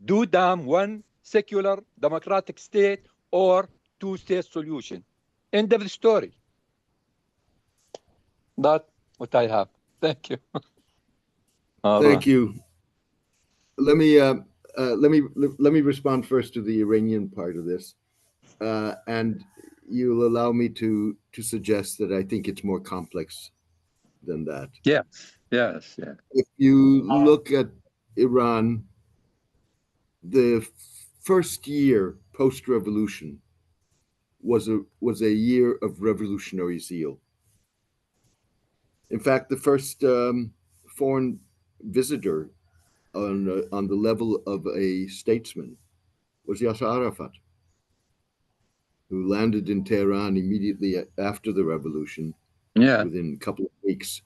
do damn one secular democratic state or two-state solution. End of the story. That's what I have. Thank you. Thank you. Let me respond first to the Iranian part of this, and you'll allow me to suggest that I think it's more complex than that. Yes. If you look at Iran, the first year post-revolution was a year of revolutionary zeal. In fact, the first foreign visitor on the level of a statesman was Yasser Arafat, who landed in Tehran immediately after the revolution, Yeah. within a couple of weeks.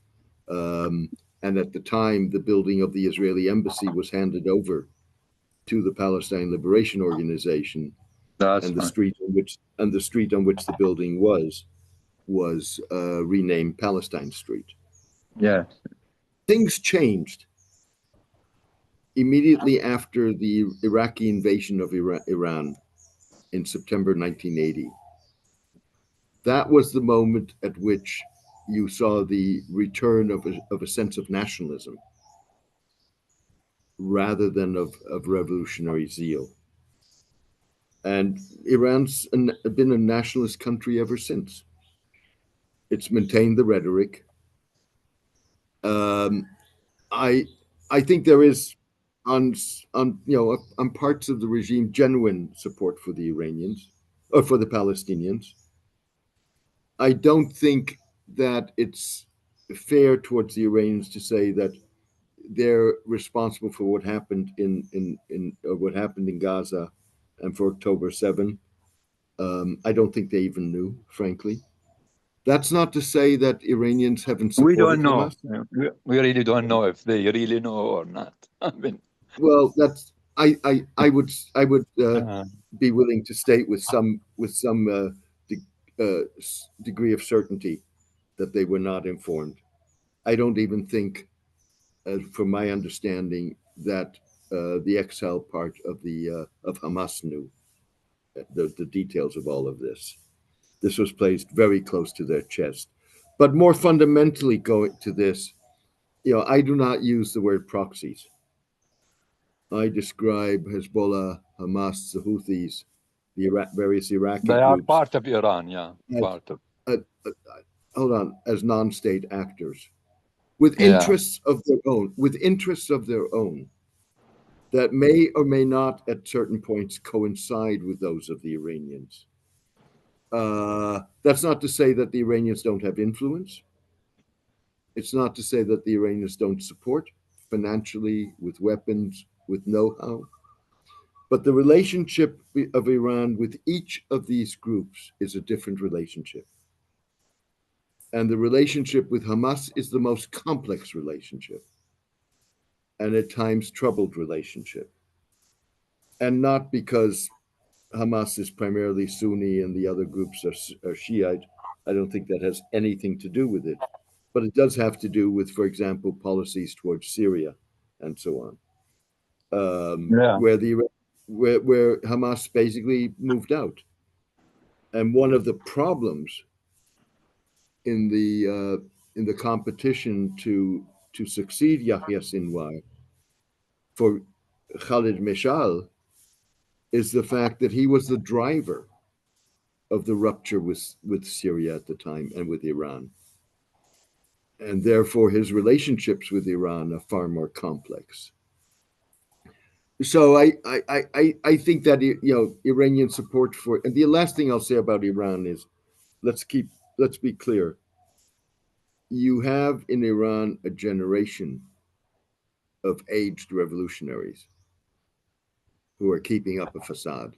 And at the time, the building of the Israeli embassy was handed over to the Palestine Liberation Organization, That's and the right. street on which the building was renamed Palestine Street. Yeah. Things changed immediately after the Iraqi invasion of Iran in September 1980. That was the moment at which you saw the return of a sense of nationalism rather than of revolutionary zeal. And Iran's been a nationalist country ever since. It's maintained the rhetoric. I think there is on parts of the regime genuine support for the Iranians or for the Palestinians. I don't think that it's fair towards the Iranians to say that they're responsible for what happened in Gaza and for October 7. I don't think they even knew, frankly. That's not to say that Iranians haven't supported We don't know. Hamas. We really don't know if they really know or not. I mean, Well, that's I would be willing to state with some degree of certainty that they were not informed. I don't even think, from my understanding, that the exile part of Hamas knew the details of all of this. This was placed very close to their chest. But more fundamentally, going to this, I do not use the word proxies. I describe Hezbollah, Hamas, the Houthis, the various Iraqi they are groups part of Iran, yeah. Part of. as non-state actors with Yeah. interests of their own, that may or may not at certain points coincide with those of the Iranians. That's not to say that the Iranians don't have influence. It's not to say that the Iranians don't support financially, with weapons, with know-how. But the relationship of Iran with each of these groups is a different relationship. And the relationship with Hamas is the most complex relationship, and at times troubled relationship. And not because Hamas is primarily Sunni and the other groups are Shiite. I don't think that has anything to do with it. But it does have to do with, for example, policies towards Syria and so on, where Hamas basically moved out. And one of the problems in the competition to succeed Yahya Sinwar for Khalid Meshal is the fact that he was the driver of the rupture with Syria at the time and with Iran. And therefore his relationships with Iran are far more complex. So I think that Iranian support for, and the last thing I'll say about Iran is let's be clear. You have in Iran a generation of aged revolutionaries who are keeping up a facade,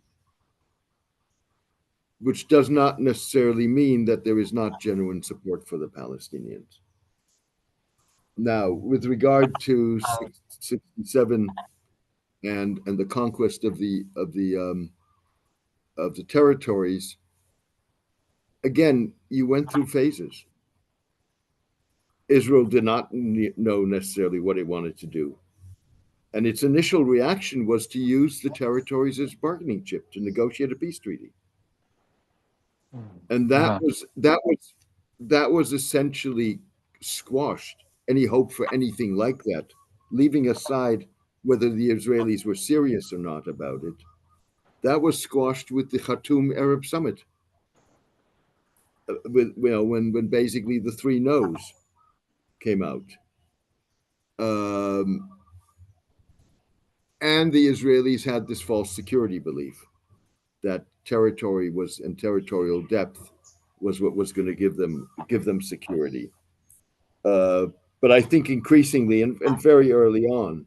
which does not necessarily mean that there is not genuine support for the Palestinians. Now, with regard to 67 and the conquest of the territories, again, you went through phases. Israel did not know necessarily what it wanted to do. And its initial reaction was to use the territories as bargaining chip to negotiate a peace treaty. And that was essentially squashed, any hope for anything like that, leaving aside whether the Israelis were serious or not about it. That was squashed with the Khartoum Arab Summit, when basically the three no's came out. And the Israelis had this false security belief that territory and territorial depth was what was going to give them security. But I think increasingly and very early on,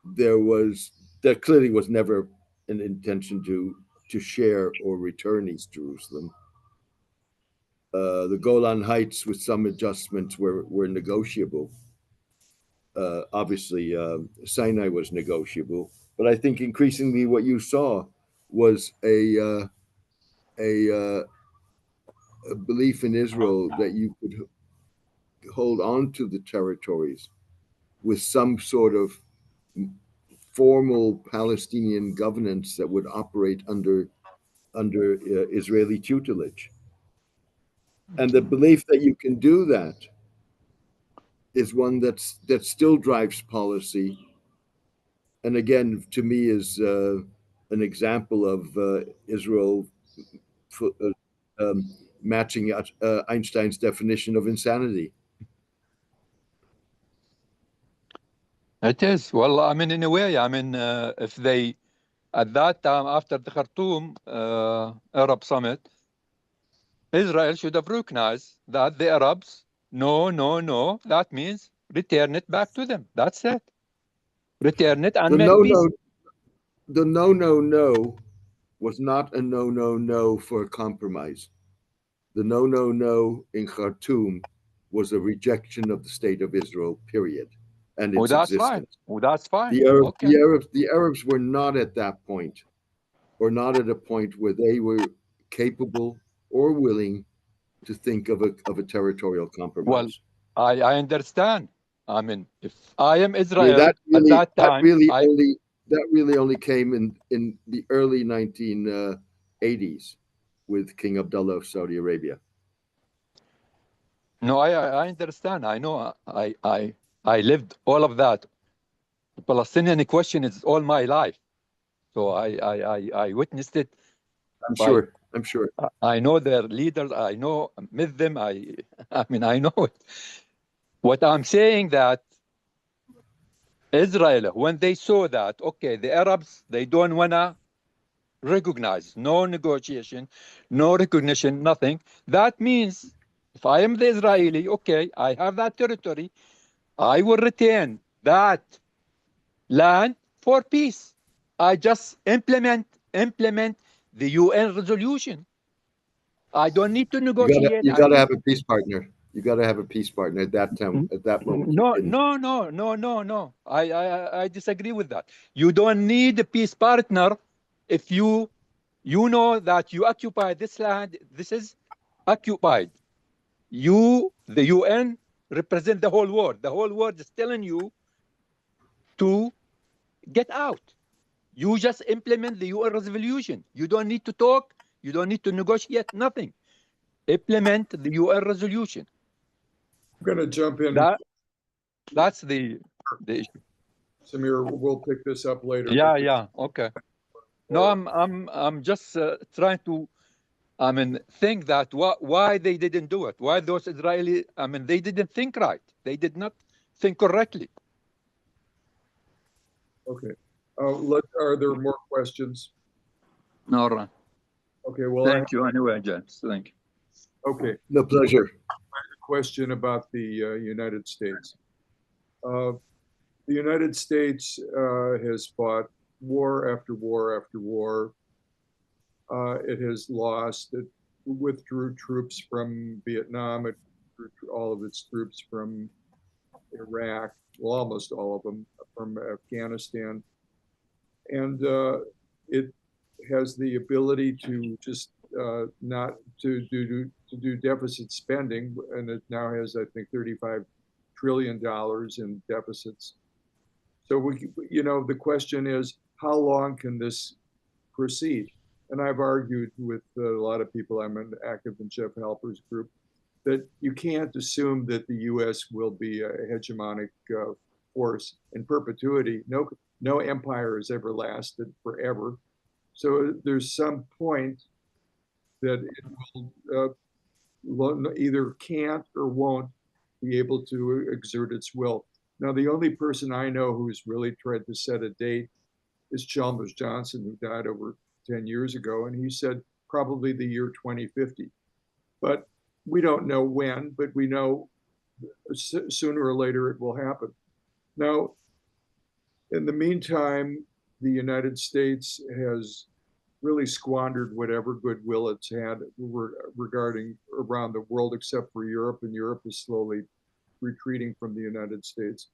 there clearly was never an intention to share or return East Jerusalem. The Golan Heights, with some adjustments, were negotiable. Obviously, Sinai was negotiable, but I think increasingly what you saw was a belief in Israel that you could hold on to the territories with some sort of formal Palestinian governance that would operate under Israeli tutelage. And the belief that you can do that is one that still drives policy. And again, to me, is an example of Israel matching Einstein's definition of insanity. It is. Well, I mean, in a way, I mean, if they, at that time, after the Khartoum Arab Summit, Israel should have recognized that the Arabs, no, that means return it back to them. That's it. Return it and make peace. The no was not a no for a compromise. The no in Khartoum was a rejection of the state of Israel, period, and its that's existence. fine. That's fine. The Arabs were not at that point, or not at a point where they were capable or willing to think of a territorial compromise. Well, I understand. I mean, if I am Israel that really, at that time, that really only came in the early 1980s with King Abdullah of Saudi Arabia. No, I understand. I know. I lived all of that. The Palestinian question is all my life, so I witnessed it. I'm sure. I know their leaders. I know with them. I mean, I know it. What I'm saying that Israel, when they saw that, okay, the Arabs, they don't wanna recognize, no negotiation, no recognition, nothing. That means if I am the Israeli, okay, I have that territory, I will retain that land for peace. I just implement the UN resolution. I don't need to negotiate. You gotta have a peace partner. You gotta have a peace partner at that time. At that moment. No. I disagree with that. You don't need a peace partner if you know that you occupy this land. This is occupied. The UN, represent the whole world. The whole world is telling you to get out. You just implement the UN resolution. You don't need to talk. You don't need to negotiate, nothing. Implement the UN resolution. I'm going to jump in. That's the issue. Samir, we'll pick this up later. Yeah. Okay. No, I'm just trying to, I mean, think that why they didn't do it. Why those Israeli? I mean, they didn't think right. They did not think correctly. Okay. Are there more questions? No, Ron. Okay. Well, thank you anyway, James. Thank you. Okay. No, pleasure. Question about the United States. The United States has fought war after war after war. It has lost. It withdrew troops from Vietnam. It withdrew all of its troops from Iraq, well, almost all of them, from Afghanistan. And it has the ability to just not to do deficit spending, and it now has, I think, $35 trillion in deficits. So the question is, how long can this proceed? And I've argued with a lot of people. I'm an active in Jeff Halper's group, that you can't assume that the U.S. will be a hegemonic force in perpetuity. No empire has ever lasted forever. So there's some point that it will either can't or won't be able to exert its will. Now, the only person I know who's really tried to set a date is Chalmers Johnson, who died over 10 years ago, and he said probably the year 2050. But we don't know when, but we know sooner or later it will happen. Now, In the meantime, the United States has really squandered whatever goodwill it's had regarding around the world, except for Europe, and Europe is slowly retreating from the United States.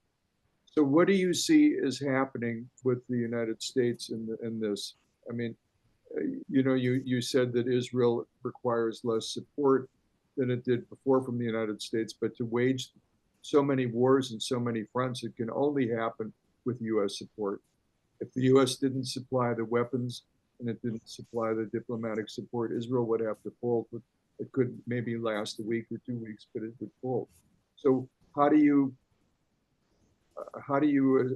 So what do you see is happening with the United States in this? I mean, you said that Israel requires less support than it did before from the United States, but to wage so many wars and so many fronts, it can only happen with US support. If the US didn't supply the weapons and it didn't supply the diplomatic support, Israel would have to fold. It could maybe last a week or 2 weeks, but it would fold. So how do you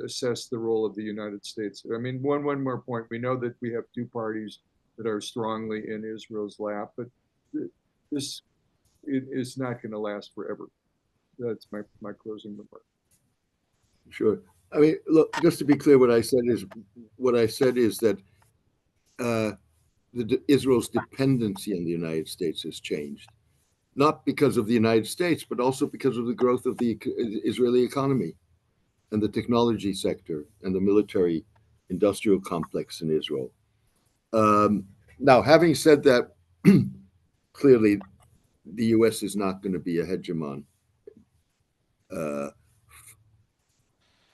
assess the role of the United States? I mean, one more point. We know that we have two parties that are strongly in Israel's lap, but this is not going to last forever. That's my closing remark. Sure. I mean, look, just to be clear, what I said is that Israel's dependency on the United States has changed, not because of the United States, but also because of the growth of the Israeli economy and the technology sector and the military industrial complex in Israel. Now, having said that, clearly the US is not going to be a hegemon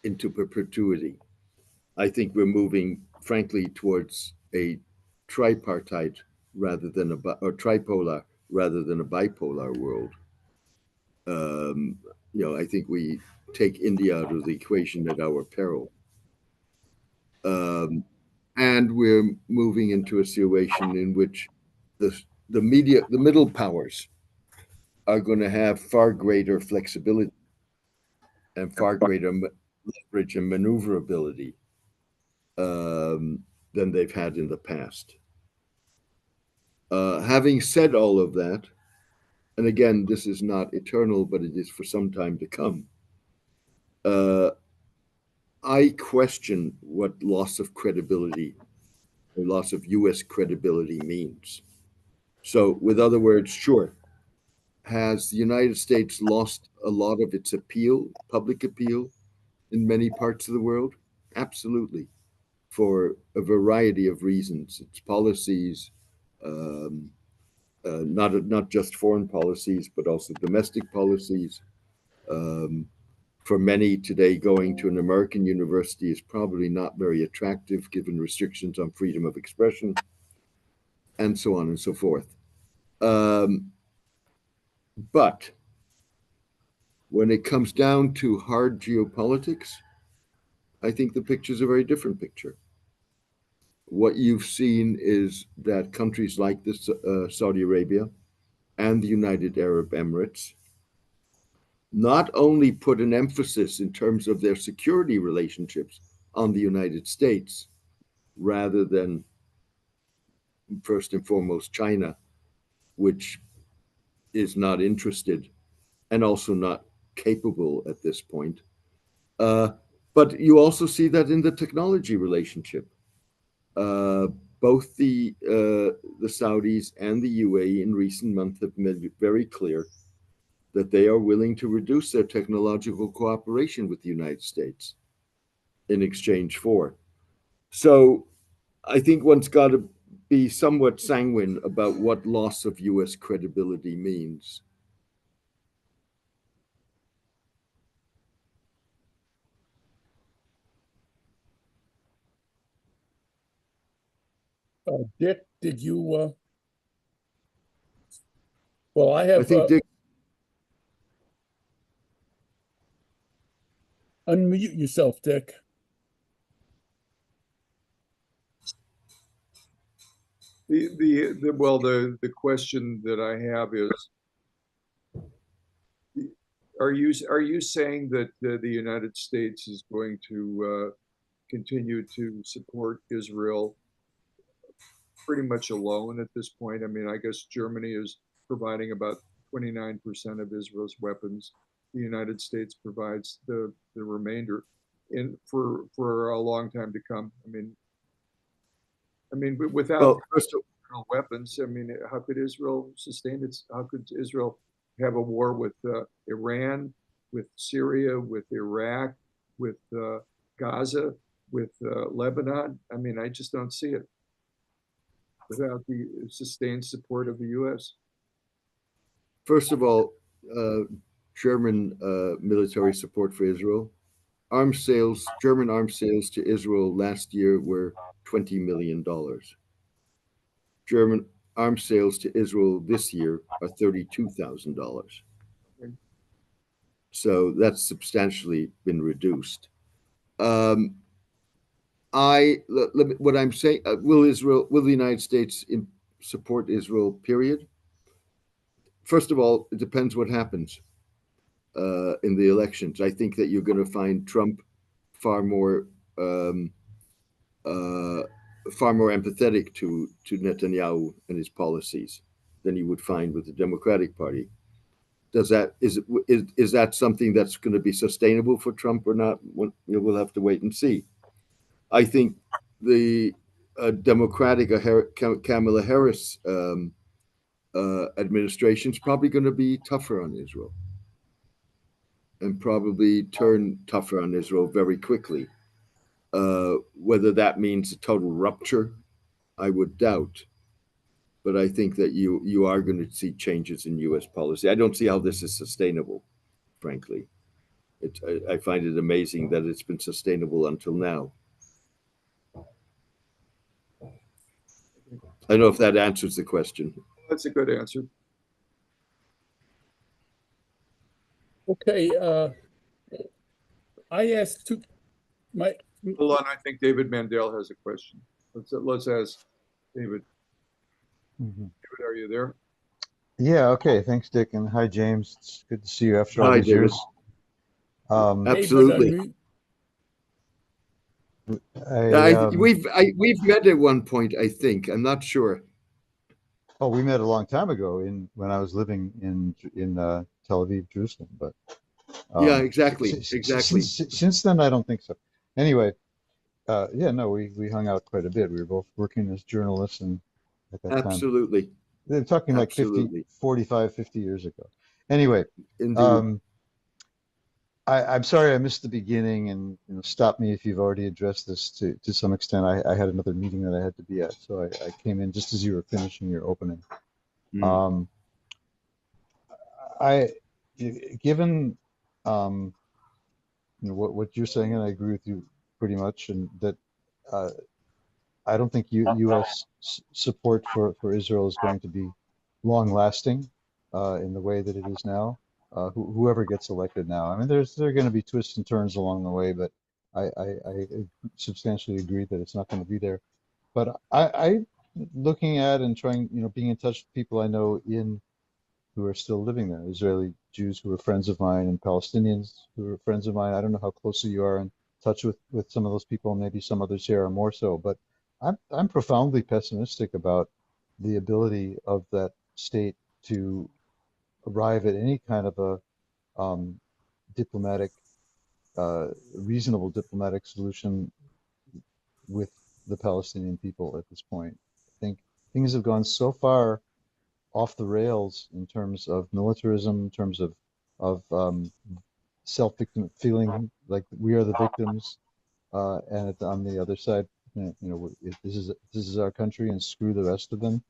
into perpetuity. I think we're moving, frankly, towards a tripartite rather than or tripolar rather than a bipolar world. I think we take India out of the equation at our peril. And we're moving into a situation in which the middle powers are going to have far greater flexibility and far greater leverage and maneuverability than they've had in the past. Having said all of that, and again, this is not eternal, but it is for some time to come, I question what loss of credibility or loss of US credibility means. So, with other words, sure, has the United States lost a lot of its appeal, public appeal, in many parts of the world? Absolutely, for a variety of reasons. Its policies, not just foreign policies, but also domestic policies. For many today, going to an American university is probably not very attractive given restrictions on freedom of expression, and so on and so forth. But when it comes down to hard geopolitics, I think the picture is a very different picture. What you've seen is that countries like Saudi Arabia and the United Arab Emirates not only put an emphasis in terms of their security relationships on the United States, rather than first and foremost China, which is not interested and also not capable at this point. But you also see that in the technology relationship. Both the Saudis and the UAE in recent months have made it very clear that they are willing to reduce their technological cooperation with the United States in exchange for. So I think one's got to be somewhat sanguine about what loss of US credibility means. Dick, did you? Well, I have. I think Dick. Unmute yourself, Dick. The question that I have is, are you saying that the United States is going to continue to support Israel pretty much alone at this point? I mean, I guess Germany is providing about 29% of Israel's weapons. The United States provides the remainder, for a long time to come. I mean, without weapons, I mean, how could Israel sustain its? How could Israel have a war with Iran, with Syria, with Iraq, with Gaza? with Lebanon? I mean, I just don't see it without the sustained support of the U.S. First of all, German military support for Israel. German arms sales to Israel last year were $20 million. German arms sales to Israel this year are $32,000. So that's substantially been reduced. What I'm saying, will the United States support Israel, period? First of all, it depends what happens in the elections. I think that you're going to find Trump far more empathetic to Netanyahu and his policies than you would find with the Democratic Party. Is that something that's going to be sustainable for Trump or not? We'll have to wait and see. I think the Democratic Kamala Harris administration is probably going to be tougher on Israel and probably turn tougher on Israel very quickly. Whether that means a total rupture, I would doubt. But I think that you are going to see changes in U.S. policy. I don't see how this is sustainable, frankly. I find it amazing that it's been sustainable until now. I don't know if that answers the question. That's a good answer. Okay, I asked Hold on, I think David Mandel has a question. Let's ask David. David, are you there? Yeah, okay. Thanks, Dick. And hi, James. It's good to see you after all Hi, these David. years. Absolutely. We've met at one point, I think. I'm not sure. Oh, we met a long time ago when I was living in Tel Aviv, Jerusalem. But yeah, exactly. Since then, I don't think so. Anyway, yeah, no, we hung out quite a bit. We were both working as journalists and at that time. Absolutely. They're talking like 45, 50 years ago. Anyway, I'm sorry I missed the beginning, and stop me if you've already addressed this to some extent. I had another meeting that I had to be at, so I came in just as you were finishing your opening. Given what you're saying, and I agree with you pretty much, and that I don't think U.S. support for Israel is going to be long-lasting in the way that it is now. Whoever gets elected now, I mean, there are going to be twists and turns along the way, but I substantially agree that it's not going to be there. But I looking at and trying, being in touch with people I know who are still living there, Israeli Jews who are friends of mine and Palestinians who are friends of mine. I don't know how closely you are in touch with some of those people, maybe some others here are more so, but I'm profoundly pessimistic about the ability of that state to arrive at any kind of a diplomatic, reasonable diplomatic solution with the Palestinian people at this point. I think things have gone so far off the rails in terms of militarism, in terms of self-victim feeling like we are the victims, and on the other side, this is our country and screw the rest of them.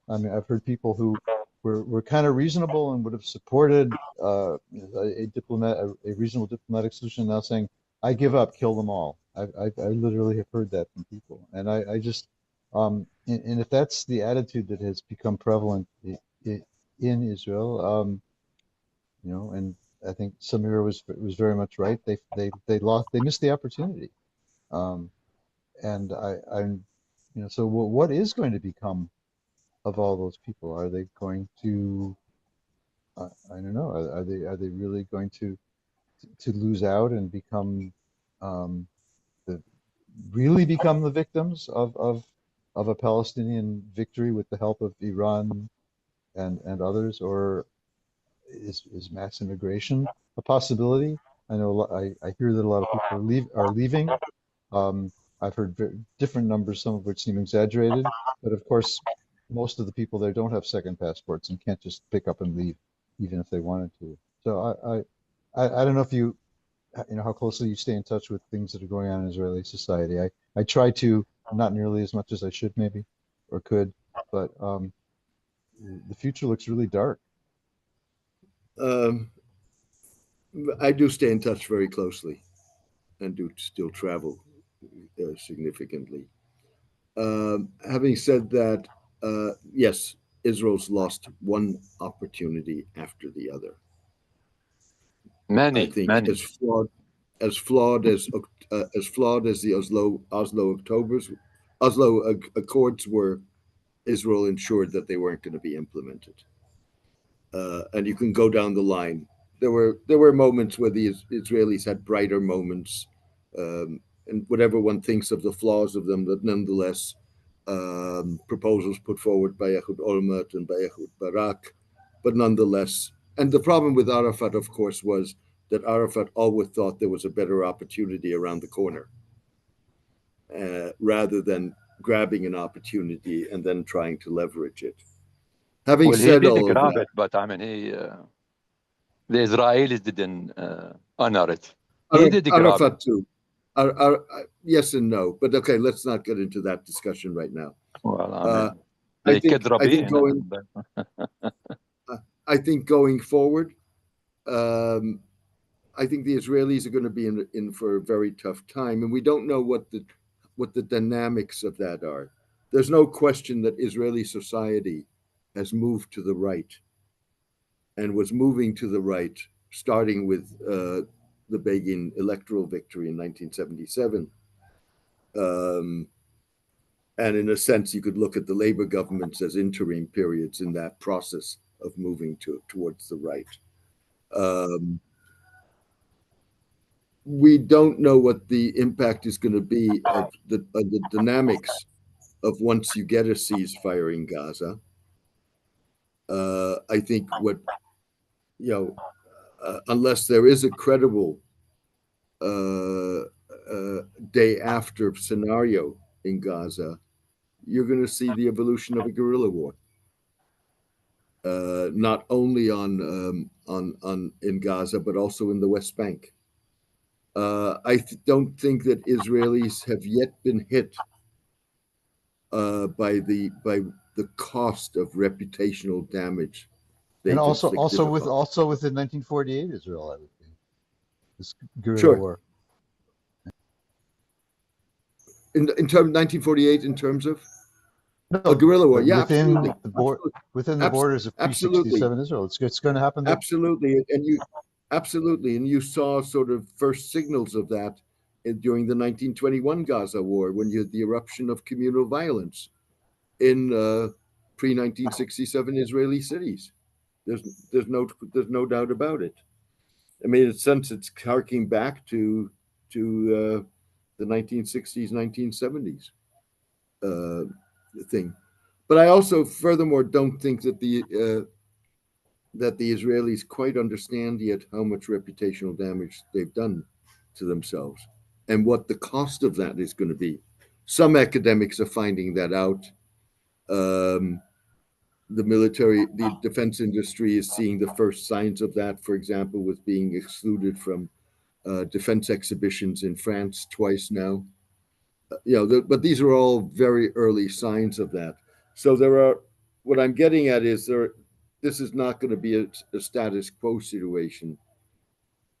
I mean, I've heard people who were kind of reasonable and would have supported a reasonable diplomatic solution, now saying, "I give up, kill them all." I literally have heard that from people, and I just and if that's the attitude that has become prevalent in Israel, and I think Samira was very much right. They missed the opportunity, and I'm so what is going to become of all those people? Are they going to I don't know, are they really going to lose out and become really become the victims of a Palestinian victory with the help of Iran and others, or is mass immigration a possibility? I know I hear that a lot of people are leaving. I've heard different numbers, some of which seem exaggerated, but of course, most of the people there don't have second passports and can't just pick up and leave, even if they wanted to. So I don't know if you how closely you stay in touch with things that are going on in Israeli society. I try to, not nearly as much as I should maybe, or could, but the future looks really dark. I do stay in touch very closely and do still travel significantly. Having said that, yes, Israel's lost one opportunity after the other. I Many, think many. as flawed as the Oslo Accords were, Israel ensured that they weren't going to be implemented. And you can go down the line. There were moments where the Israelis had brighter moments, and whatever one thinks of the flaws of them, that nonetheless, proposals put forward by Ehud Olmert and by Ehud Barak, but nonetheless. And the problem with Arafat, of course, was that Arafat always thought there was a better opportunity around the corner, rather than grabbing an opportunity and then trying to leverage it. Having Well, he said did all of grab that, it, but I mean, the Israelis didn't honor it. He did grab Arafat it. too. Yes and no, but okay, let's not get into that discussion right now. Well, I mean, I they think killed Rabin. I think going forward, I think the Israelis are going to be in for a very tough time, and we don't know what the dynamics of that are. There's no question that Israeli society has moved to the right, and was moving to the right, starting with the Begin electoral victory in 1977. And in a sense, you could look at the Labor governments as interim periods in that process of moving towards the right. We don't know what the impact is going to be of the dynamics of once you get a ceasefire in Gaza. I think unless there is a credible day after scenario in Gaza, you're going to see the evolution of a guerrilla war, not only in Gaza but also in the West Bank. I don't think that Israelis have yet been hit by the cost of reputational damage. And also within 1948 Israel, I would think, this guerrilla war. In terms 1948, in terms of a guerrilla war, yeah, within absolutely. Within the borders of pre-67 Israel, it's going to happen. Absolutely, and you saw sort of first signals of that during the 1921 Gaza war, when you had the eruption of communal violence in pre-1967 Israeli cities. There's no doubt about it. I mean, in a sense, it's harking back to the 1960s, 1970s thing. But I also, furthermore, don't think that the Israelis quite understand yet how much reputational damage they've done to themselves and what the cost of that is going to be. Some academics are finding that out. The defense industry is seeing the first signs of that, for example, with being excluded from defense exhibitions in France twice now. But these are all very early signs of that. So what I'm getting at is this is not going to be a status quo situation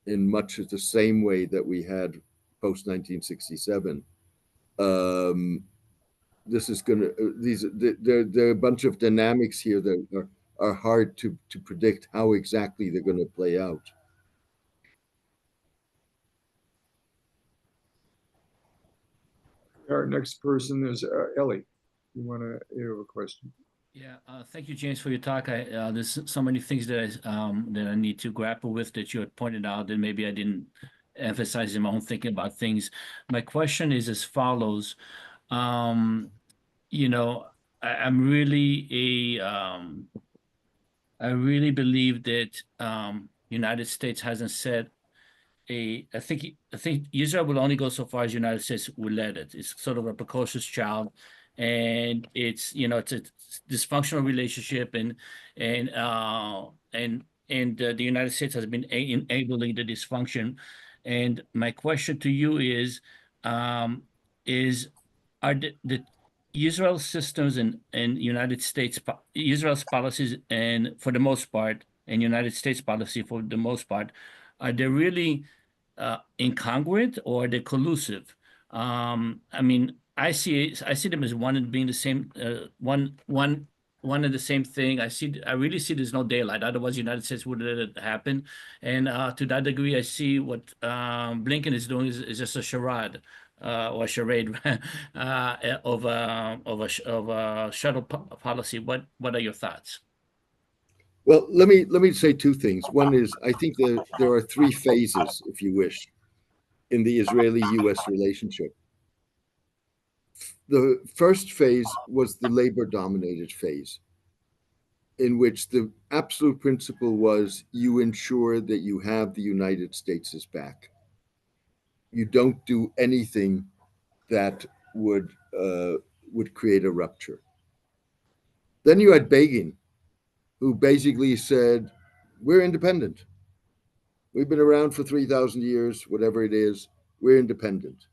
in much of the same way that we had post 1967. This is going to there are a bunch of dynamics here that are hard to predict how exactly they're going to play out. Our next person is Ellie. You have a question? Yeah, thank you, James, for your talk. There's so many things that I need to grapple with that you had pointed out that maybe I didn't emphasize in my own thinking about things. My question is as follows. I really believe that United States hasn't set I think Israel will only go so far as United States will let it. It's sort of a precocious child, and it's a dysfunctional relationship, and the United States has been enabling the dysfunction, And my question to you is are the Israel systems and United States Israel's policies, and for the most part, and United States policy for the most part, are they really incongruent, or are they collusive? I mean, I see them as one and being the same, one and the same thing. I really see there's no daylight. Otherwise, the United States would let it happen. And to that degree, I see what Blinken is doing is just a charade. Or charade of a shuttle policy. What are your thoughts? Well, let me say two things. One is I think there are three phases, if you wish, in the Israeli-U.S. relationship. The first phase was the labor-dominated phase, in which the absolute principle was you ensure that you have the United States' back. You don't do anything that would create a rupture. Then you had Begin, who basically said, we're independent. We've been around for 3,000 years, whatever it is, we're independent.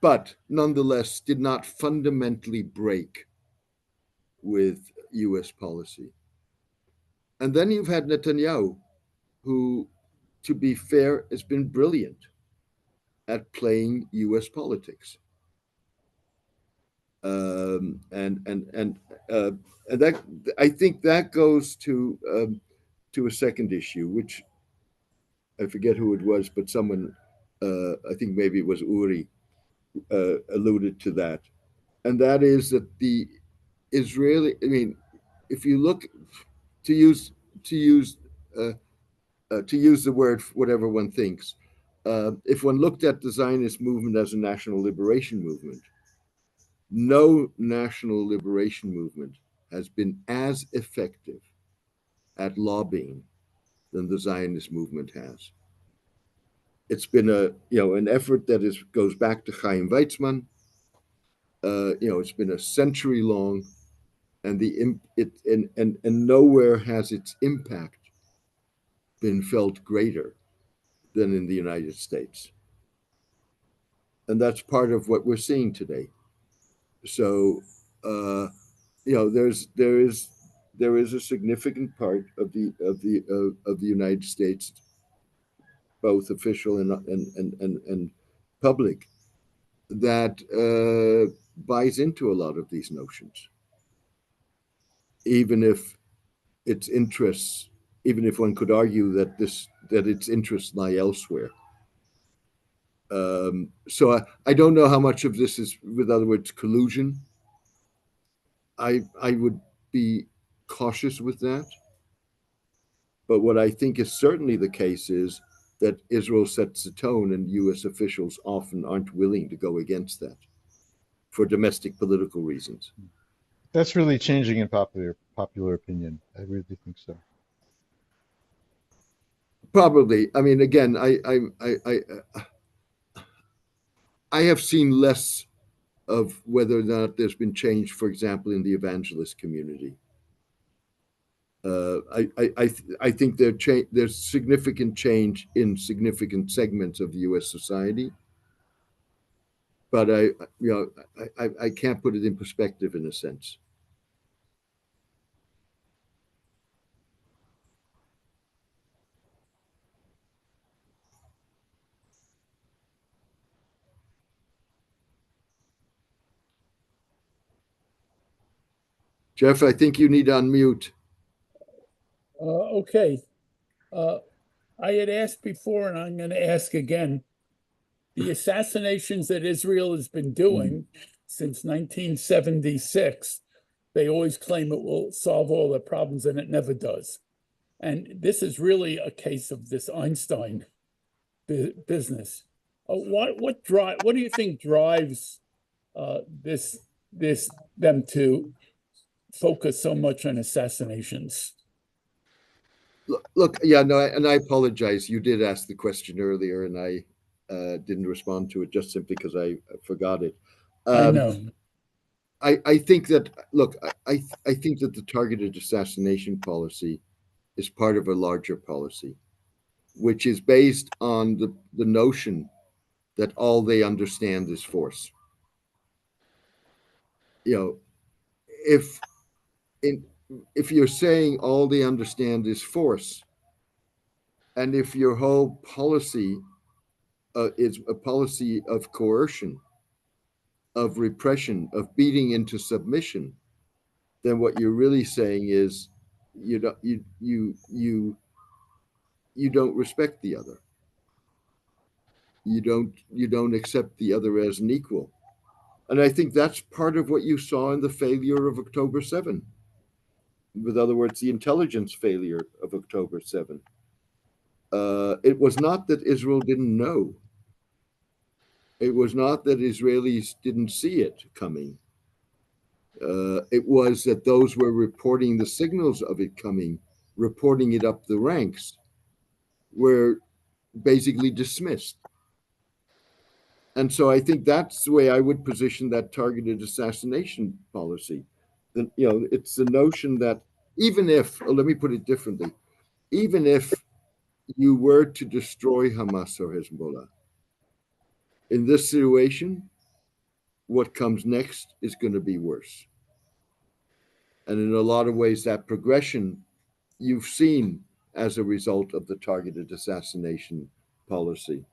But nonetheless did not fundamentally break with US policy. And then you've had Netanyahu, who, to be fair, has been brilliant at playing US politics. And that, I think that goes to a second issue, which I forget who it was, but someone, I think maybe it was Uri, alluded to that, and that is that the Israeli, I mean, if you look, to use the word whatever one thinks, if one looked at the Zionist movement as a national liberation movement, no national liberation movement has been as effective at lobbying than the Zionist movement has. It's been an effort that goes back to Chaim Weizmann. It's been a century long, and nowhere has its impact been felt greater than in the United States. And that's part of what we're seeing today. So, there is a significant part of the United States, both official and public, that buys into a lot of these notions, even if its interests, even if one could argue that its interests lie elsewhere. So I don't know how much of this is, with other words, collusion. I would be cautious with that. But what I think is certainly the case is that Israel sets the tone, and US officials often aren't willing to go against that for domestic political reasons. That's really changing in popular opinion. I really think so. Probably. I mean, again, I have seen less of whether or not there's been change, for example, in the evangelist community. I think there's significant change in significant segments of the U.S. society, but I can't put it in perspective in a sense. Jeff, I think you need to unmute. Okay. I had asked before, and I'm going to ask again. The assassinations that Israel has been doing since 1976, they always claim it will solve all their problems, and it never does. And this is really a case of this Einstein business. What do you think drives them to focus so much on assassinations? Look, yeah, no, and I apologize. You did ask the question earlier, and I didn't respond to it just simply because I forgot it. I know. I think that, look, I think that the targeted assassination policy is part of a larger policy. which is based on the notion that all they understand is force. You know, if you're saying all they understand is force, and if your whole policy is a policy of coercion, of repression, of beating into submission, then what you're really saying is you don't respect the other. You don't accept the other as an equal. And I think that's part of what you saw in the failure of October 7. With other words, the intelligence failure of October 7. It was not that Israel didn't know. It was not that Israelis didn't see it coming. It was that those were reporting the signals of it coming, reporting it up the ranks, were basically dismissed. And so I think that's the way I would position that targeted assassination policy. It's the notion that even if, let me put it differently, even if you were to destroy Hamas or Hezbollah, in this situation, what comes next is going to be worse. And in a lot of ways, that progression you've seen as a result of the targeted assassination policy.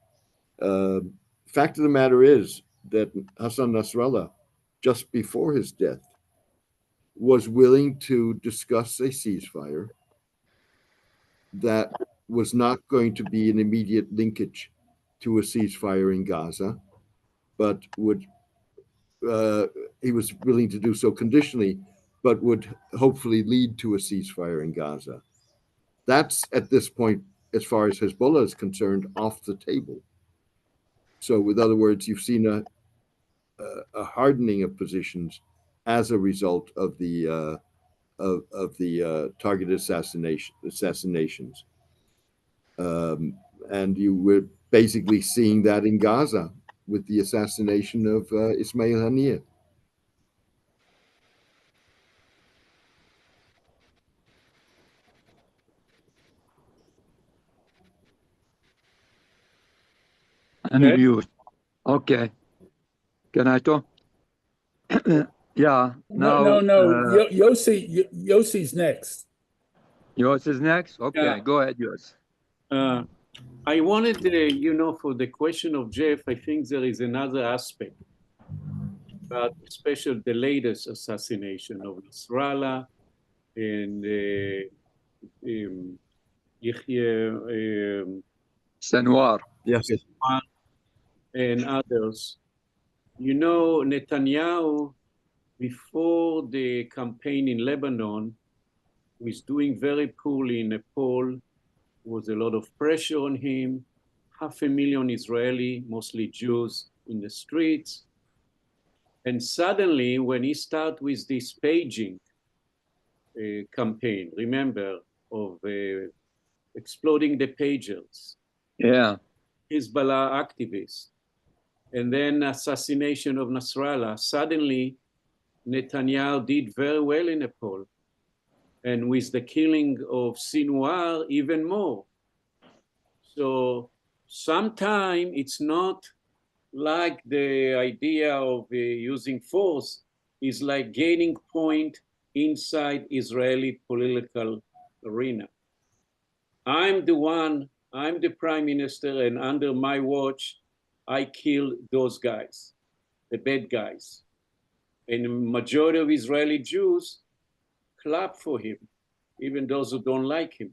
Fact of the matter is that Hassan Nasrallah, just before his death, was willing to discuss a ceasefire that was not going to be an immediate linkage to a ceasefire in Gaza, but he was willing to do so conditionally, but would hopefully lead to a ceasefire in Gaza. That's at this point, as far as Hezbollah is concerned, off the table. So, with other words, you've seen a hardening of positions as a result of the targeted assassinations, and you were basically seeing that in Gaza with the assassination of Ismail Haniyeh. Unmute. Okay. Can I talk? Yeah. Now. No. Yossi's next. Yours is next? Okay, Yeah. go ahead, yours. I wanted, for the question of Jeff, I think there is another aspect, but especially the latest assassination of Nasrallah and Yahya Sanwar. Yes. and others. Netanyahu, before the campaign in Lebanon, was doing very poorly in a poll. There was a lot of pressure on him. 500,000 Israeli, mostly Jews, in the streets. And suddenly, when he started with this paging campaign, remember, of exploding the pagers. Yeah. Hezbollah activists, and then assassination of Nasrallah, suddenly Netanyahu did very well in a poll. And with the killing of Sinwar, even more. So sometimes it's not like the idea of using force is like gaining point inside Israeli political arena. I'm the prime minister, and under my watch, I killed those guys, the bad guys. And the majority of Israeli Jews clap for him, even those who don't like him.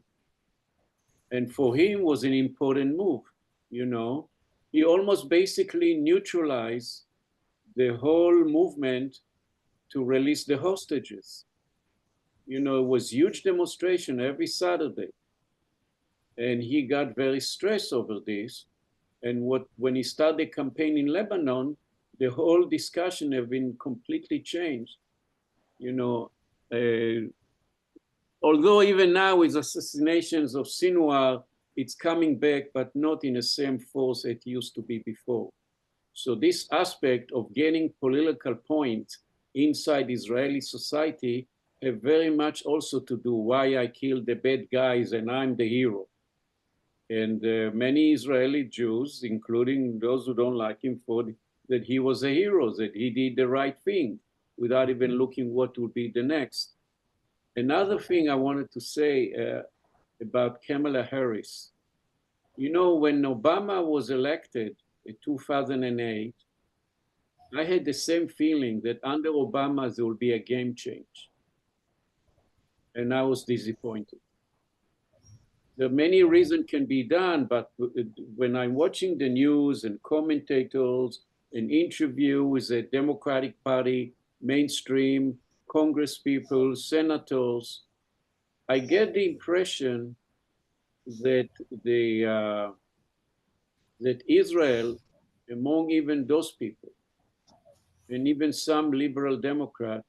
And for him was an important move, He almost basically neutralized the whole movement to release the hostages. It was huge demonstration every Saturday. And he got very stressed over this. And when he started the campaign in Lebanon, the whole discussion have been completely changed. Although even now with assassinations of Sinwar, it's coming back, but not in the same force it used to be before. So this aspect of gaining political points inside Israeli society have very much also to do why I killed the bad guys and I'm the hero. And many Israeli Jews, including those who don't like him, thought that he was a hero, that he did the right thing without even looking what would be the next. Another thing I wanted to say about Kamala Harris. You know, when Obama was elected in 2008, I had the same feeling that under Obama there will be a game change. And I was disappointed. There are many reasons can be done, but when I'm watching the news and commentators and interview with the Democratic Party, mainstream, Congress people, senators, I get the impression that that Israel, among even those people, and even some liberal Democrat,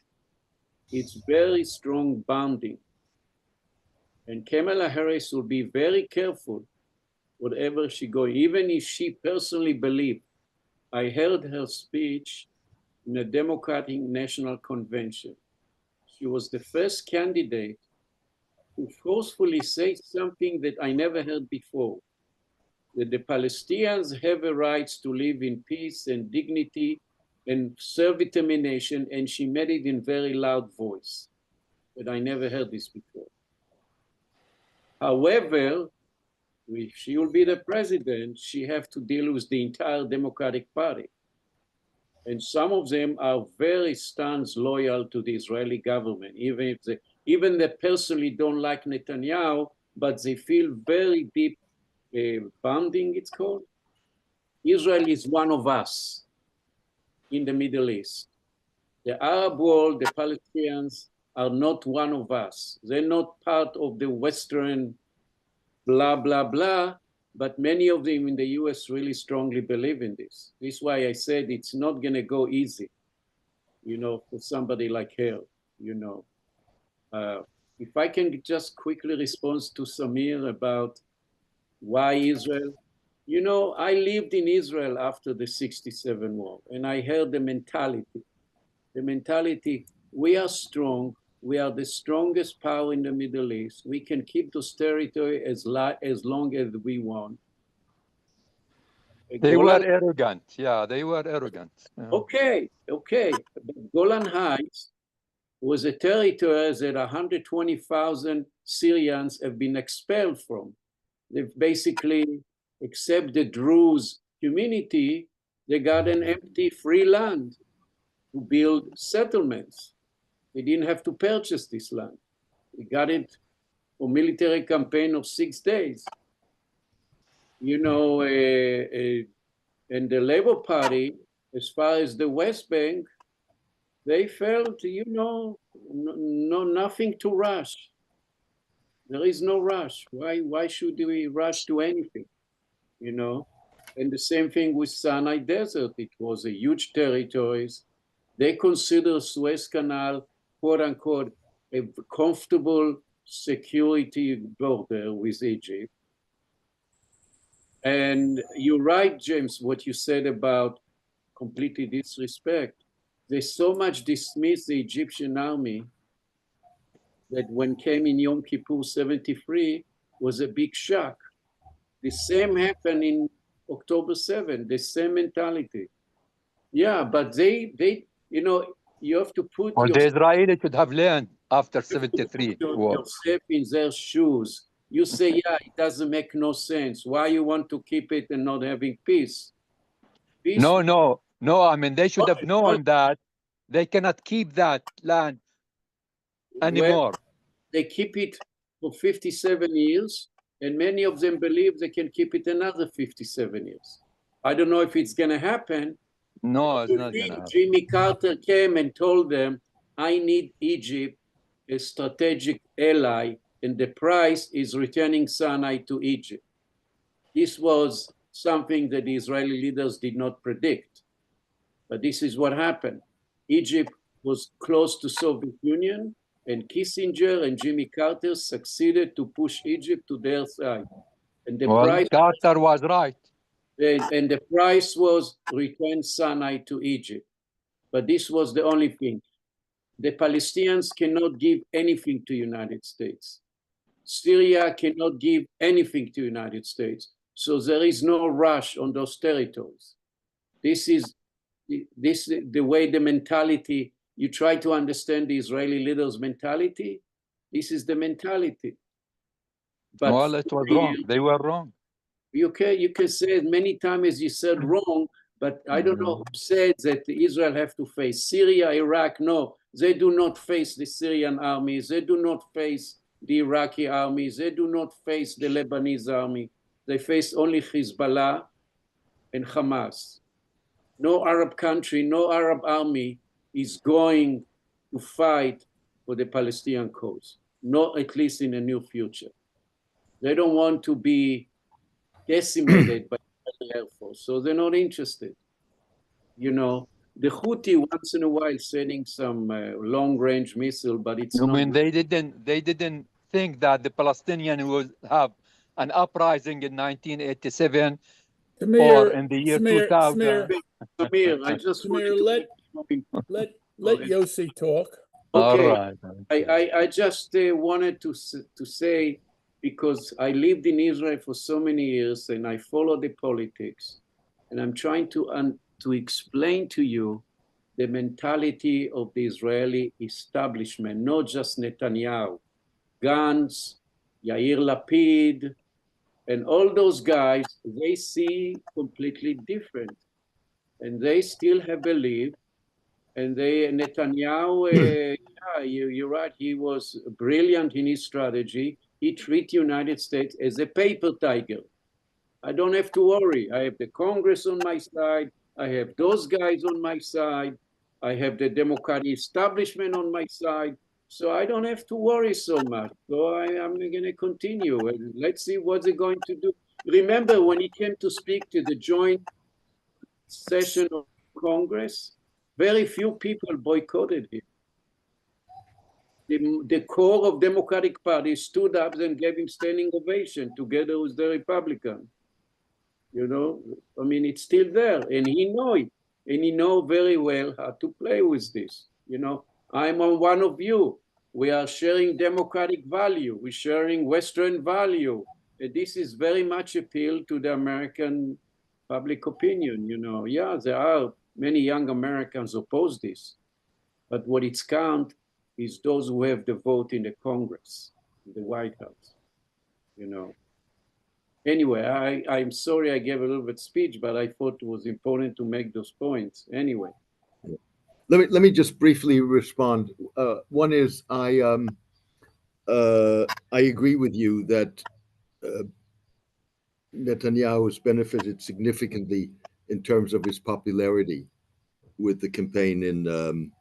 it's very strong bonding. And Kamala Harris will be very careful whatever she goes, even if she personally believes. I heard her speech in a Democratic National Convention. She was the first candidate to forcefully say something that I never heard before, that the Palestinians have a right to live in peace and dignity and self-determination, and she made it in very loud voice, but I never heard this before. However, if she will be the president, she have to deal with the entire Democratic Party. And some of them are very staunch loyal to the Israeli government, even they personally don't like Netanyahu, but they feel very deep bonding, it's called. Israel is one of us in the Middle East. The Arab world, the Palestinians are not one of us. They're not part of the Western blah, blah, blah, but many of them in the US really strongly believe in this. This is why I said it's not gonna go easy, you know, for somebody like her, you know. If I can just quickly respond to Samir about why Israel. You know, I lived in Israel after the 67 war, and I heard the mentality. The mentality, we are strong, we are the strongest power in the Middle East. We can keep those territory as long as we want. They were arrogant. Yeah, they were arrogant. Yeah. Okay. But Golan Heights was a territory that 120,000 Syrians have been expelled from. They've basically, except the Druze community, they got an empty free land to build settlements. They didn't have to purchase this land. They got it for military campaign of 6 days. You know, and the Labour Party, as far as the West Bank, they felt, you know, nothing to rush. There is no rush. Why should we rush to anything, you know? And the same thing with Sinai Desert. It was a huge territories. They consider Suez Canal, quote unquote, a comfortable security border with Egypt. And you're right, James, what you said about completely disrespect. They so much dismissed the Egyptian army that when came in Yom Kippur 73 was a big shock. The same happened in October 7, the same mentality. Yeah, but they you know, you have to put Or the Israelis should have learned after 73 war. yourself in their shoes. You say, yeah, it doesn't make no sense. Why you want to keep it and not having peace? No. I mean, they should have known that they cannot keep that land anymore. Well, they keep it for 57 years, and many of them believe they can keep it another 57 years. I don't know if it's going to happen. No, it's not going to happen. Jimmy Carter came and told them, I need Egypt, a strategic ally, and the price is returning Sinai to Egypt. This was something that the Israeli leaders did not predict. But this is what happened. Egypt was close to Soviet Union, and Kissinger and Jimmy Carter succeeded to push Egypt to their side. And the price, Carter was right. and the price was return Sinai to Egypt. But this was the only thing. The Palestinians cannot give anything to the United States. Syria cannot give anything to the United States. So there is no rush on those territories. This is the way the mentality, you try to understand the Israeli leaders' mentality. This is the mentality. But well, it was wrong. They were wrong. You can say it many times as you said wrong, but I don't know who said that Israel have to face Syria, Iraq. No, they do not face the Syrian armies. They do not face the Iraqi armies. They do not face the Lebanese army. They face only Hezbollah and Hamas. No Arab country, no Arab army is going to fight for the Palestinian cause, not at least in the near future. They don't want to be decimated by the Air Force, so they're not interested. You know, the Houthi once in a while sending some long-range missile, but it's I not. mean, they didn't think that the Palestinian would have an uprising in 1987 or in the year 2000. Samir, I just wanted let Yossi talk. Okay, All right. I just wanted to say, because I lived in Israel for so many years and I follow the politics, and I'm trying to explain to you the mentality of the Israeli establishment, not just Netanyahu, Gantz, Yair Lapid, and all those guys, they see completely different. And they still have belief. And Netanyahu, yeah, you're right, he was brilliant in his strategy. He treated the United States as a paper tiger. I don't have to worry. I have the Congress on my side. I have those guys on my side. I have the Democratic establishment on my side. So I don't have to worry so much. So I'm going to continue. Let's see what they're going to do. Remember, when he came to speak to the joint session of Congress, very few people boycotted him. The core of Democratic Party stood up and gave him standing ovation together with the Republicans. You know, I mean, it's still there, and he knows it, and he knows very well how to play with this. You know, I'm on one of you. We are sharing democratic value. We're sharing Western value. And this is very much appeal to the American public opinion. You know, yeah, there are many young Americans oppose this, but what it's count is those who have the vote in the Congress, in the White House. You know. Anyway, I'm sorry I gave a little bit speech, but I thought it was important to make those points. Anyway. Let me just briefly respond. One is I agree with you that Netanyahu has benefited significantly in terms of his popularity with the campaign in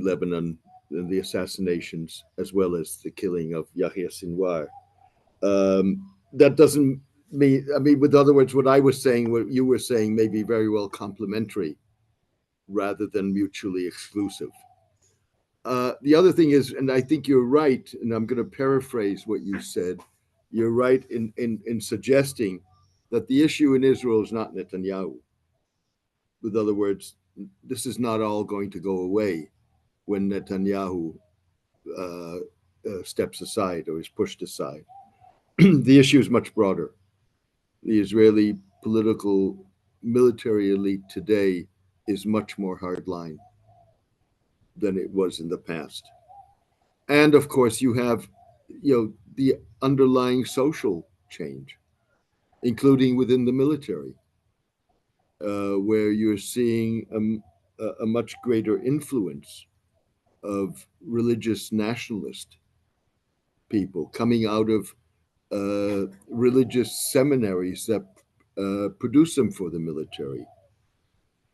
Lebanon and the assassinations, as well as the killing of Yahya Sinwar. That doesn't mean, I mean, with other words, what I was saying, what you were saying may be very well complementary rather than mutually exclusive. The other thing is, and I think you're right, and I'm going to paraphrase what you said, you're right in suggesting that the issue in Israel is not Netanyahu. With other words, this is not all going to go away when Netanyahu steps aside or is pushed aside. The issue is much broader. The Israeli political military elite today is much more hardline than it was in the past. And of course, you have, the underlying social change, including within the military, where you're seeing a much greater influence of religious nationalist people coming out of religious seminaries that produce them for the military.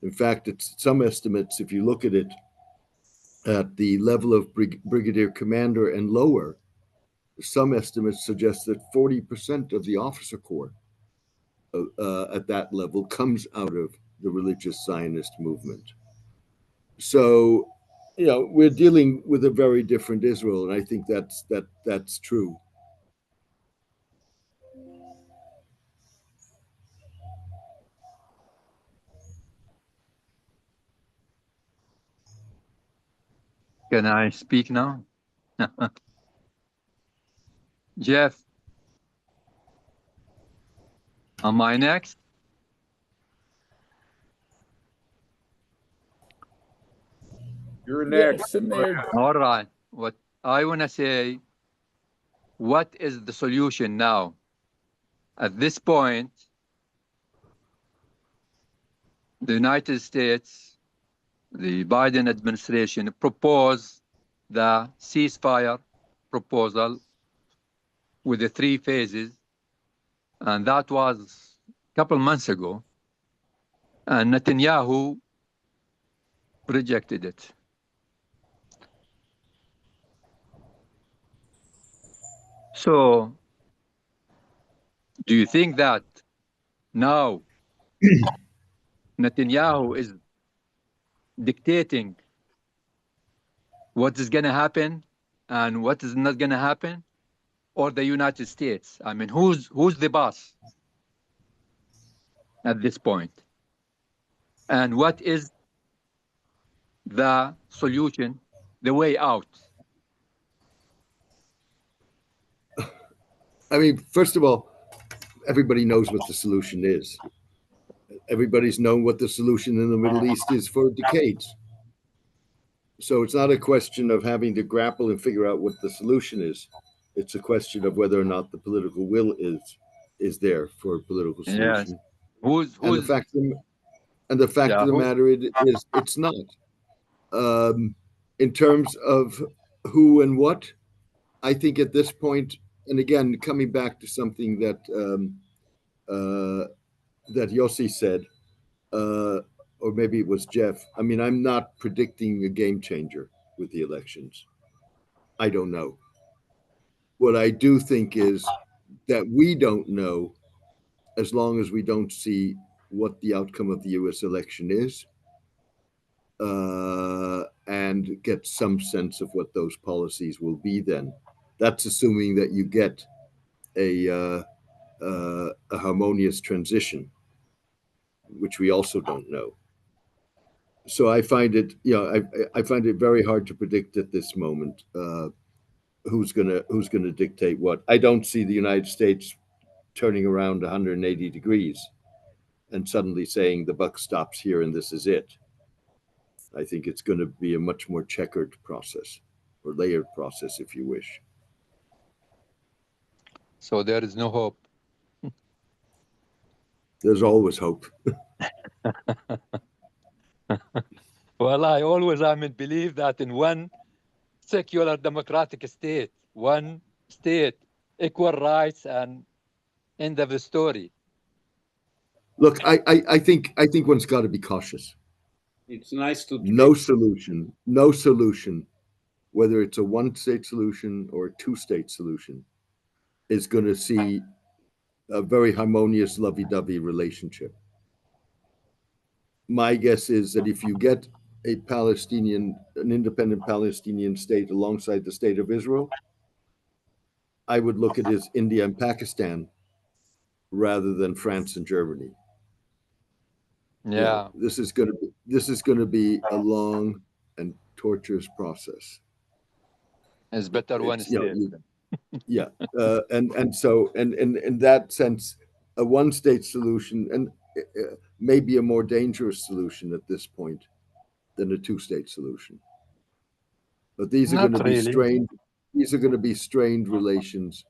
In fact, it's some estimates, if you look at it, at the level of brigadier commander and lower, some estimates suggest that 40% of the officer corps at that level comes out of the religious Zionist movement. So, we're dealing with a very different Israel, and I think that's true. Can I speak now? Jeff, am I next? You're next. Yes, Mayor. All right. What I want to say, what is the solution now? At this point, the United States, the Biden administration proposed the ceasefire proposal with the 3 phases, and that was a couple months ago, and Netanyahu rejected it. So, do you think that now Netanyahu is dictating what is going to happen and what is not going to happen, or the United States? I mean, who's the boss at this point? And what is the solution, the way out? I mean, first of all, everybody knows what the solution is. Everybody's known what the solution in the Middle East is for decades. So it's not a question of having to grapple and figure out what the solution is. It's a question of whether or not the political will is there for a political solution. Yes. And the fact of the matter is it's not. In terms of who and what, I think at this point, and again, coming back to something that that Yossi said, or maybe it was Jeff. I mean, I'm not predicting a game changer with the elections. I don't know. What I do think is that we don't know, as long as we don't see what the outcome of the US election is, and get some sense of what those policies will be then. That's assuming that you get a harmonious transition, which we also don't know. So I find it, I find it very hard to predict at this moment who's gonna dictate what. I don't see the United States turning around 180 degrees and suddenly saying the buck stops here and this is it. I think it's going to be a much more checkered process, or layered process, if you wish. So there is no hope. There's always hope. Well, I always believe that in one secular democratic state, one state, equal rights, and end of the story. Look, I think one's got to be cautious. It's nice to no solution, whether it's a one-state solution or a two-state solution, is going to see a very harmonious, lovey-dovey relationship. My guess is that if you get an independent Palestinian state alongside the state of Israel, I would look at it as India and Pakistan rather than France and Germany. Yeah. This is going to be a long and torturous process. It's better one state. And so in that sense, a one-state solution and maybe a more dangerous solution at this point than a two-state solution. But these are going to be strained. These are going to be strained relations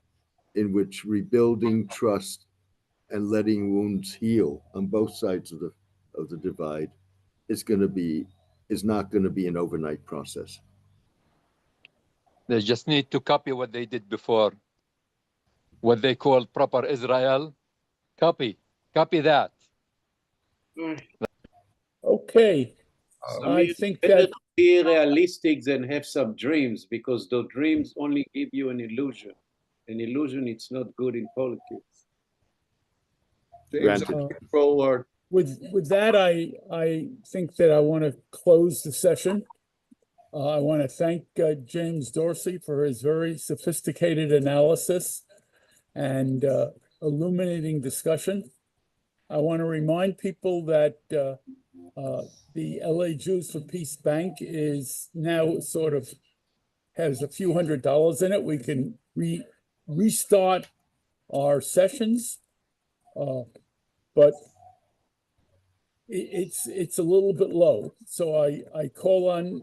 in which rebuilding trust and letting wounds heal on both sides of the divide is not going to be an overnight process. They just need to copy what they did before, what they call proper Israel. Copy that. Okay. I think that be realistic than have some dreams, because the dreams only give you an illusion. An illusion, it's not good in politics. James, with that, I think that I want to close the session. I want to thank James Dorsey for his very sophisticated analysis and illuminating discussion. I want to remind people that the LA Jews for Peace Bank is now has a few $100s in it. We can restart our sessions, but it's a little bit low. So I call on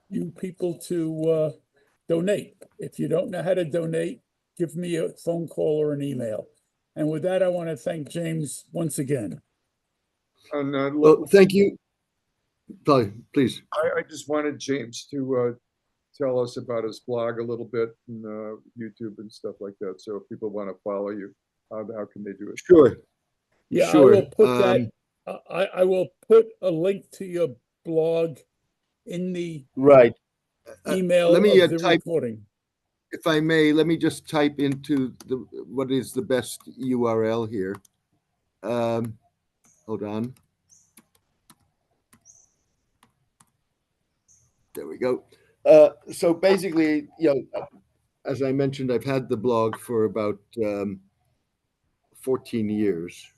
you people to donate. If you don't know how to donate, give me a phone call or an email. And with that, I want to thank James once again. And Well, thank you. Please. I just wanted James to tell us about his blog a little bit and YouTube and stuff like that. So if people want to follow you, how can they do it? Sure. Yeah, Sure. I will put that. I will put a link to your blog in the Right. email let me of the type, recording. if I may, let me just type into what is the best URL here. Hold on. There we go. So basically, as I mentioned, I've had the blog for about 14 years.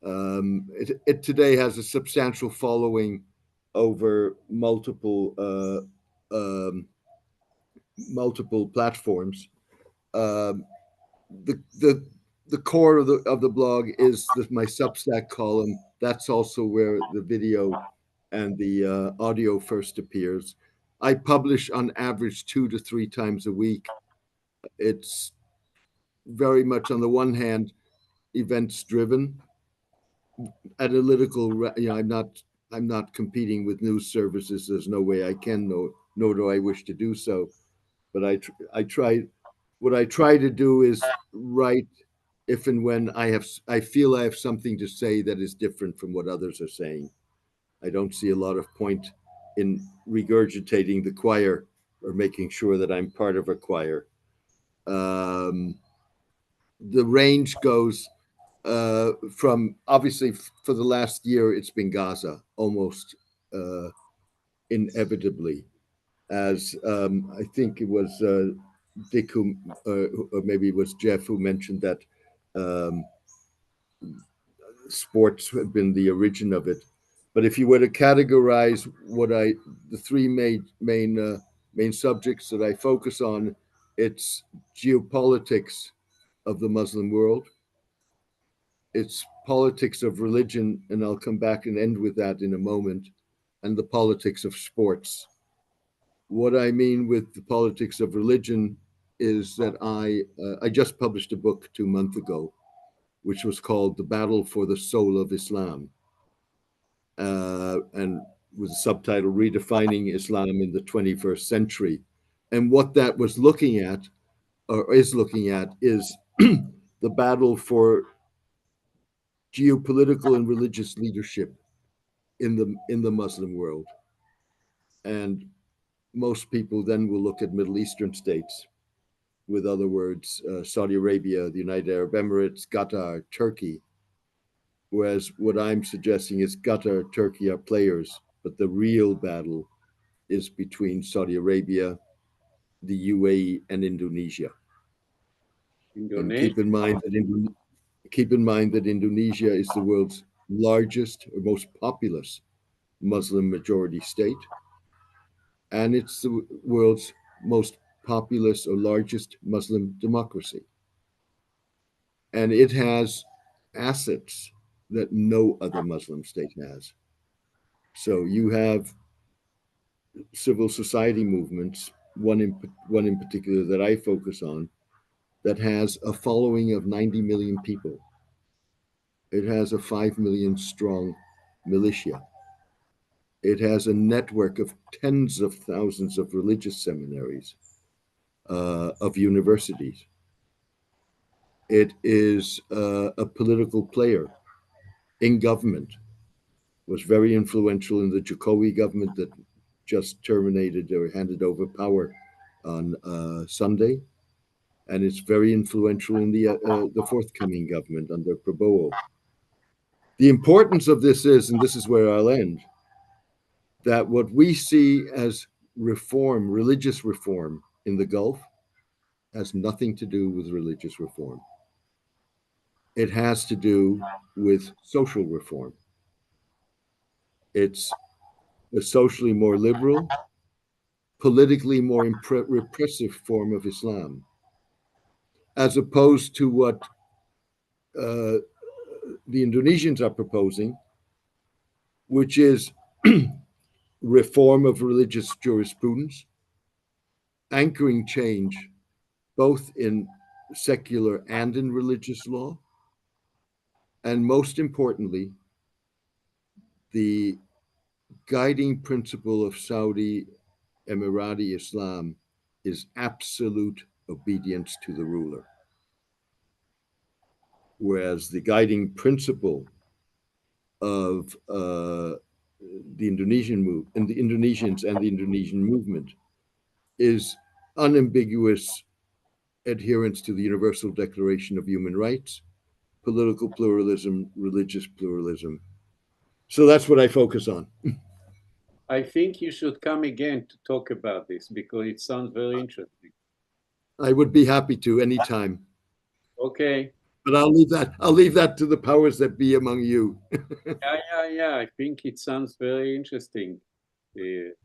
It today has a substantial following over multiple platforms. The core of the blog is my Substack column. That's also where the video and the audio first appears. I publish on average 2 to 3 times a week. It's very much, on the one hand, events driven, analytical. I'm not competing with news services. There's no way I can, nor do I wish to do so. But I try. What I try to do is write if and when I feel I have something to say that is different from what others are saying. I don't see a lot of point in regurgitating the choir or making sure that I'm part of a choir. The range goes from, obviously, for the last year, it's been Gaza almost inevitably, as I think it was Dick or maybe it was Jeff who mentioned that sports have been the origin of it. But if you were to categorize the 3 main subjects that I focus on, it's geopolitics of the Muslim world, it's politics of religion, and I'll come back and end with that in a moment, and the politics of sports. What I mean with the politics of religion is that I just published a book 2 months ago, which was called The Battle for the Soul of Islam, and with the subtitle Redefining Islam in the 21st Century. And what that was looking at, or is looking at, is the battle for geopolitical and religious leadership in the Muslim world. And most people then will look at Middle Eastern states, with other words, Saudi Arabia, the United Arab Emirates, Qatar, Turkey. Whereas what I'm suggesting is Qatar, Turkey are players, but the real battle is between Saudi Arabia, the UAE, and Indonesia. And keep in mind that Indonesia is the world's largest or most populous Muslim majority state, and it's the world's most populous or largest Muslim democracy. And it has assets that no other Muslim state has. So you have civil society movements, one in particular that I focus on, that has a following of 90 million people. It has a 5 million strong militia. It has a network of tens of thousands of religious seminaries, of universities. It is a political player in government, was very influential in the Jokowi government that just terminated or handed over power on Sunday. And it's very influential in the forthcoming government under Prabowo. The importance of this is, and this is where I'll end, that what we see as reform, religious reform in the Gulf, has nothing to do with religious reform. It has to do with social reform. It's a socially more liberal, politically more repressive form of Islam. as opposed to what the Indonesians are proposing, which is reform of religious jurisprudence, anchoring change both in secular and in religious law, and most importantly, the guiding principle of Saudi Emirati Islam is absolute obedience to the ruler. Whereas the guiding principle of the Indonesians and the Indonesian movement is unambiguous adherence to the Universal Declaration of Human Rights, political pluralism, religious pluralism. So that's what I focus on. I think you should come again to talk about this because it sounds very interesting. I would be happy to anytime. Okay. But I'll leave that to the powers that be among you. Yeah. I think it sounds very interesting. It's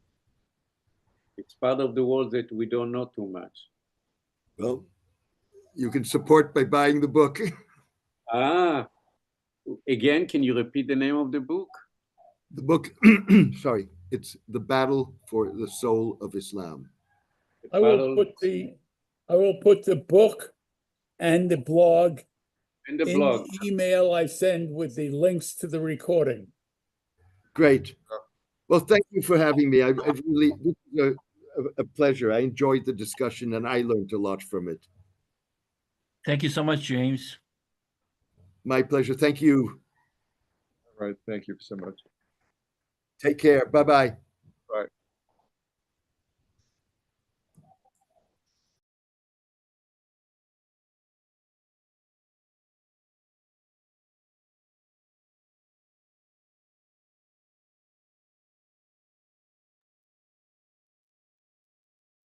part of the world that we don't know too much. Well, you can support by buying the book. Again, can you repeat the name of the book? The book, sorry, it's The Battle for the Soul of Islam. I will put the book and the blog in the email I send with the links to the recording. Great. Well, thank you for having me. I really, this is a pleasure. I enjoyed the discussion and I learned a lot from it. Thank you so much, James. My pleasure. Thank you. All right. Thank you so much. Take care. Bye-bye. Bye.